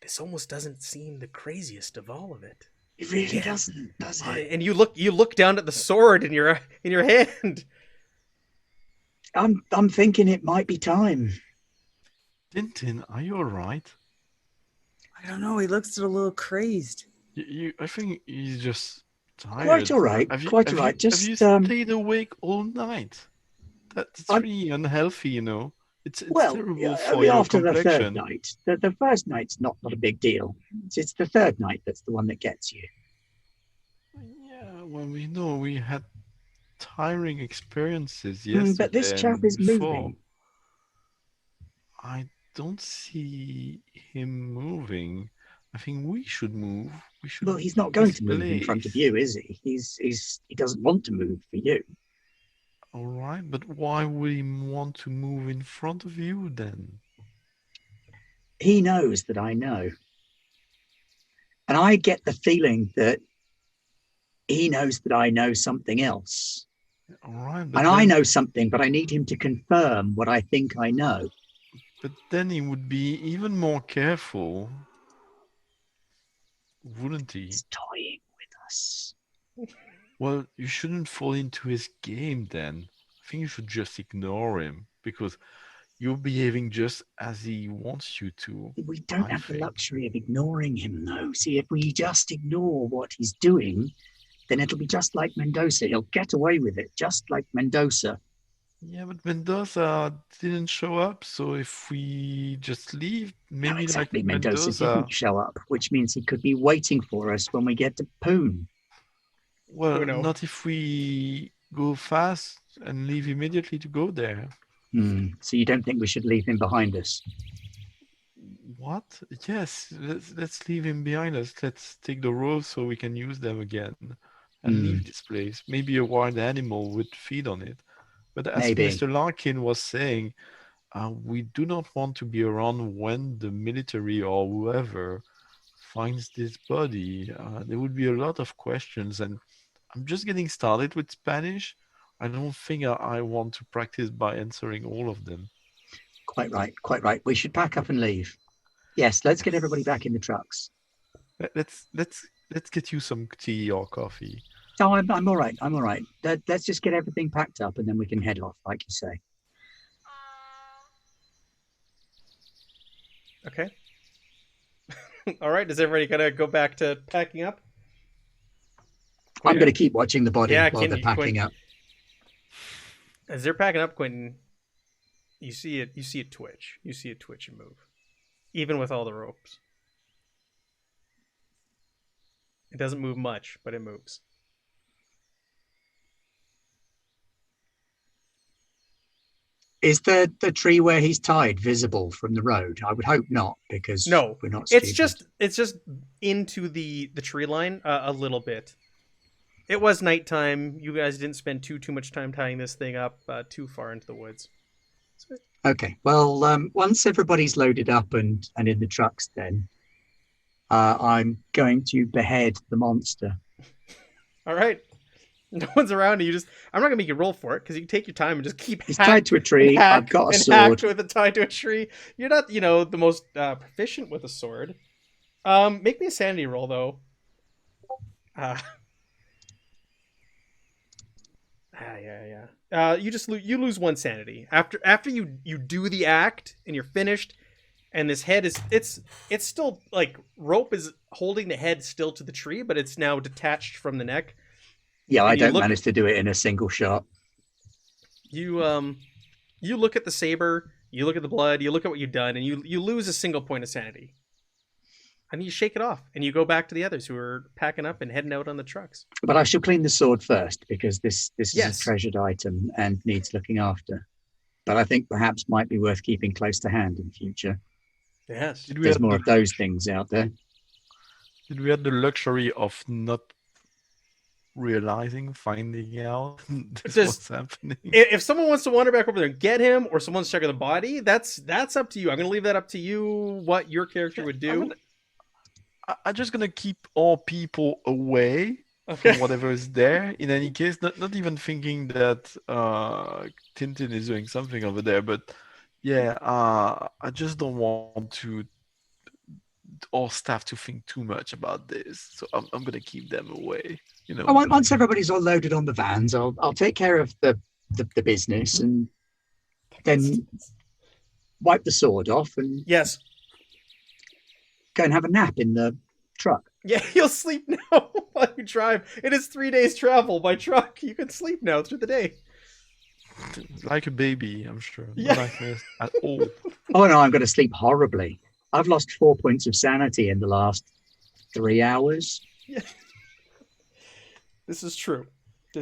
this almost doesn't seem the craziest of all of it. It really doesn't, does it? And you look down at the sword in your hand. I'm thinking it might be time. Tintin, are you all right? I don't know. He looks a little crazed. I think he's just tired. Quite all right. Quite all right. Have Just you stayed awake all night? That's I'm- really unhealthy, you know. It's well, terrible for your after the complexion. third night, the first night's not a big deal. It's the third night that's the one that gets you. Yeah, well, we know we had tiring experiences yesterday. But this chap and is before. moving. I don't see him moving. I think we should move. We should. Well, he's not going this to move in front of place. you, is he? He doesn't want to move for you. All right, but why would he want to move in front of you then? He knows that I know. And I get the feeling that he knows that I know something else. All right, but And I then- know something, but I need him to confirm what I think I know. But then he would be even more careful, wouldn't he? He's toying with us. Well, you shouldn't fall into his game then. I think you should just ignore him because you're behaving just as he wants you to. We don't I have the think. luxury of ignoring him, though. See, if we just ignore what he's doing, then it'll be just like Mendoza. He'll get away with it, just like Mendoza. Yeah, but Mendoza didn't show up, so if we just leave, maybe No, exactly. like Mendoza didn't show up, which means he could be waiting for us when we get to Poon. Well, knows? not if we go fast and leave immediately to go there. So you don't think we should leave him behind us? What? Yes, let's leave him behind us. Let's take the roves so we can use them again and leave this place. Maybe a wild animal would feed on it. But as Maybe. Mr. Larkin was saying, we do not want to be around when the military or whoever finds this body. There would be a lot of questions, and I'm just getting started with Spanish. I don't think I want to practice by answering all of them. Quite right. Quite right. We should pack up and leave. Yes, let's get everybody back in the trucks. Let's get you some tea or coffee. No, I'm all right. I'm all right. Let's just get everything packed up and then we can head off, like you say. Okay. All right. Is everybody gonna go back to packing up? I'm going to keep watching the body Yeah, while they're packing up. As they're packing up, Quentin, you see it. You see it twitch. You see it twitch and move, even with all the ropes. It doesn't move much, but it moves. Is the tree where he's tied visible from the road? I would hope not, because No, we're not it's stupid. just into the tree line a little bit. It was nighttime. You guys didn't spend too much time tying this thing up too far into the woods. Okay. Well, once everybody's loaded up and in the trucks, then I'm going to behead the monster. All right. No one's around, and I'm not gonna make you roll for it because you can take your time and just keep. He's tied to a tree. I've got a and sword. hack with it tied to a tree. You're not, the most proficient with a sword. Make me a sanity roll though. Yeah. You just you lose one sanity after you do the act and you're finished, and this head is it's still like rope is holding the head still to the tree, but it's now detached from the neck. Yeah, And I you don't look manage to do it in a single shot. you look at the saber, you look at the blood, you look at what you've done, and you lose a single point of sanity. And you shake it off, and you go back to the others who are packing up and heading out on the trucks. But I shall clean the sword first because this is a Yes. treasured item and needs looking after. But I think perhaps might be worth keeping close to hand in future. Yes. Did we There's have more the, of those things out there. did we have the luxury of not finding out this Just- was happening? If someone wants to wander back over there and get him, or someone's checking the body, that's up to you. I'm going to leave that up to you, what your character would do. I'm just gonna keep all people away Okay. from whatever is there. In any case, not even thinking that Tintin is doing something over there, but yeah, I just don't want to all staff to think too much about this. So I'm gonna keep them away. You know. Once everybody's all loaded on the vans, I'll take care of the business and then wipe the sword off and Yes. go and have a nap in the truck. Yeah, you'll sleep now while you drive. It is 3 days travel by truck. You can sleep now through the day. Like a baby, I'm sure. Yeah. Not like this at all. Oh no, I'm going to sleep horribly. I've lost 4 points of sanity in the last 3 hours. This is true.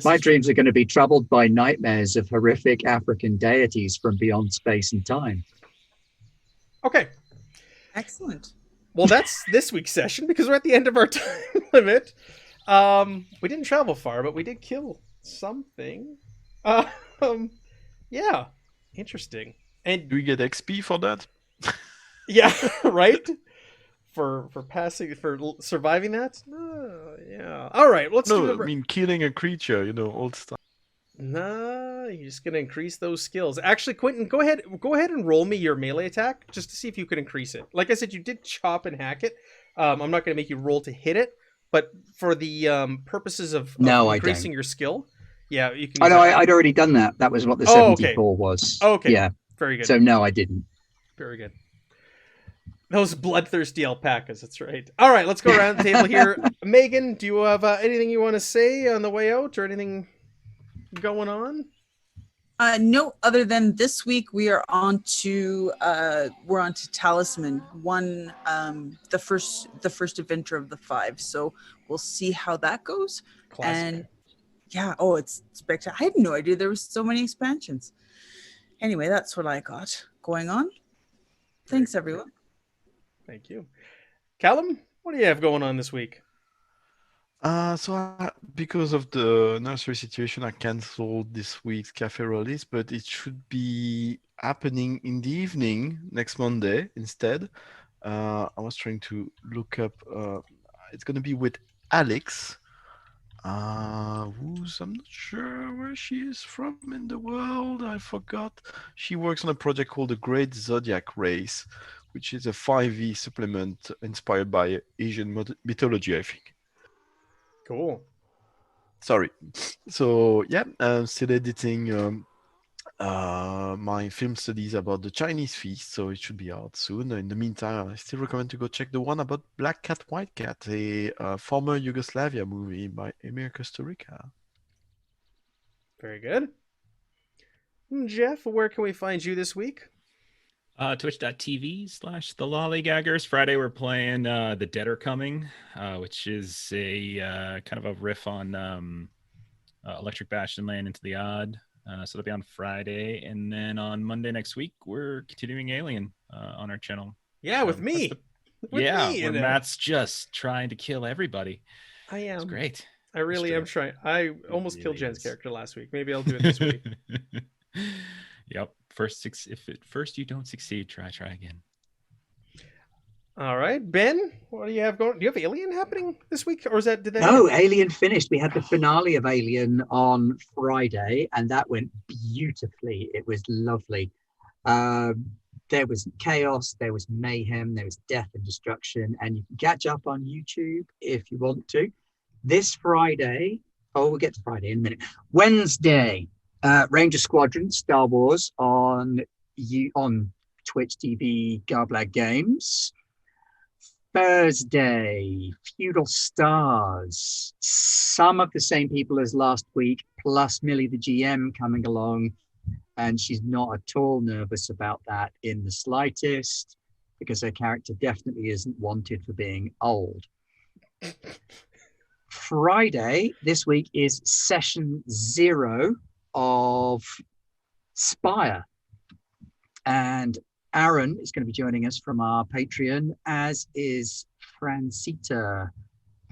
My dreams are going to be troubled by nightmares of horrific African deities from beyond space and time. Okay. Excellent. Well, that's this week's session because we're at the end of our time limit. We didn't travel far, but we did kill something. Yeah, interesting. And Do we get XP for that? yeah, right. For surviving that. Yeah. All right. Let's do No, the. I mean killing a creature. You know, old stuff. Nah, you're just gonna increase those skills. Actually, Quentin, go ahead and roll me your melee attack just to see if you can increase it. Like I said, you did chop and hack it. I'm not gonna make you roll to hit it, but for the purposes of No, I increasing don't. your skill, yeah, you can. I use know that. I'd already done that. That was what the Oh, okay. 74 was. Oh, okay. Yeah. Very good. So no, I didn't. Very good. Those bloodthirsty alpacas. That's right. All right, let's go around the table here. Megan, do you have anything you want to say on the way out, or anything going on? No, other than this week we are on to Talisman, one the first adventure of the 5. So we'll see how that goes. Classic. And yeah, it's spectacular. I had no idea there was so many expansions. Anyway, that's what I got going on. Thanks, everyone. Thank you. Callum, what do you have going on this week? Because of the nursery situation, I canceled this week's cafe release, but it should be happening in the evening next Monday instead. I was trying to look up. It's gonna be with Alex, who's I'm not sure where she is from in the world. I forgot. She works on a project called the Great Zodiac Race, which is a 5e supplement inspired by Asian mythology, I think. Cool. Sorry. So yeah, I'm still editing my film studies about the Chinese feast, so it should be out soon. In the meantime, I still recommend to go check the one about Black Cat, White Cat, a former Yugoslavia movie by Emir Kusturica. Very good. Jeff, where can we find you this week? Twitch.tv/the Lollygaggers. Friday we're playing The Dead Are Coming, which is a kind of a riff on Electric Bastion Land Into the Odd. So that'll be on Friday, and then on Monday next week we're continuing Alien on our channel. Yeah, with me. Where Matt's just trying to kill everybody. I am. It's great. I really am trying. I almost killed Jen's character last week. Maybe I'll do it this week. Yep. If at first you don't succeed, try again. All right, Ben, what do you have going? Do you have Alien happening this week, or did that? No, Alien finished. We had the finale of Alien on Friday, and that went beautifully. It was lovely. There was chaos, there was mayhem, there was death and destruction, and you can catch up on YouTube if you want to. This Friday, Oh, we'll get to Friday in a minute. Wednesday, Ranger Squadron, Star Wars on Twitch TV, Garblag Games. Thursday, Feudal Stars. Some of the same people as last week, plus Millie the GM coming along. And she's not at all nervous about that in the slightest, because her character definitely isn't wanted for being old. Friday this week is session 0 of Spire. And Aaron is going to be joining us from our Patreon, as is Francita,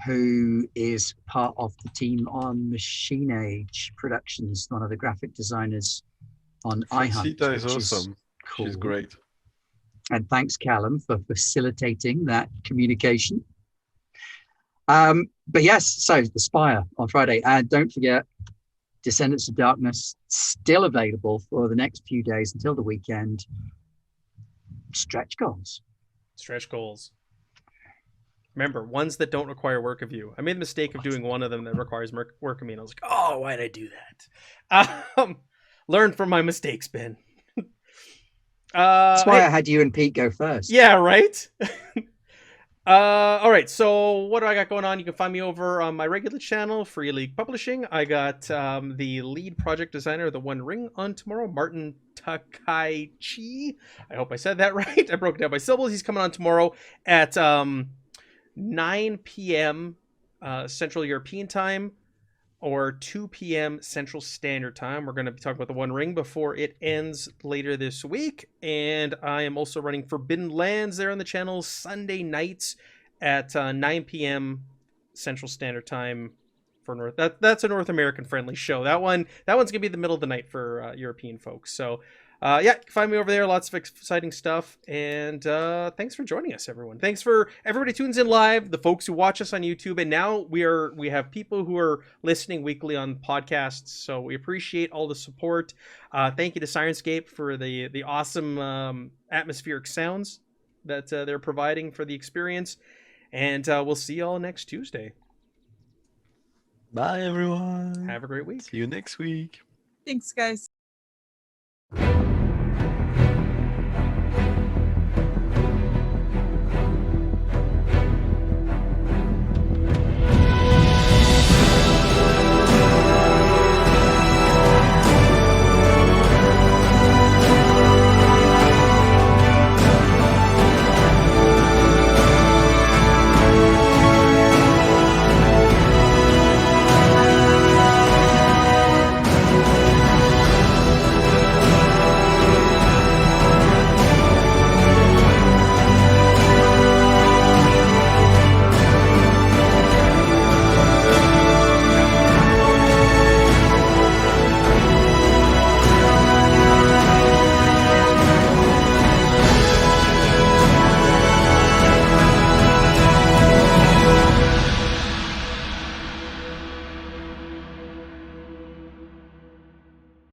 who is part of the team on Machine Age Productions, one of the graphic designers on iHunt. Francita is awesome. Cool. She's great. And thanks, Callum, for facilitating that communication. But yes, so the Spire on Friday. And don't forget, Descendants of Darkness still available for the next few days until the weekend. Stretch goals. Stretch goals. Remember, ones that don't require work of you. I made the mistake of doing one of them that requires work of me, and I was like, oh, why did I do that? Learn from my mistakes, Ben. That's why I had you and Pete go first. Yeah, right? All right, so what do I got going on? You can find me over on my regular channel, Free League Publishing. I got the lead project designer of The One Ring on tomorrow, Martin Takaichi. I hope I said that right. I broke it down by syllables. He's coming on tomorrow at 9 p.m. Central European Time, or 2 p.m. Central Standard Time. We're going to be talking about The One Ring before it ends later this week. And I am also running Forbidden Lands there on the channel Sunday nights at 9 p.m. Central Standard Time for that's a North American friendly show. That one's going to be the middle of the night for European folks. So yeah, find me over there. Lots of exciting stuff. And thanks for joining us, everyone. Thanks for everybody who tunes in live, the folks who watch us on YouTube, and now we have people who are listening weekly on podcasts. So we appreciate all the support. Thank you to Sirenscape for the awesome atmospheric sounds that they're providing for the experience. And we'll see you all next Tuesday. Bye, everyone. Have a great week. See you next week. Thanks, guys.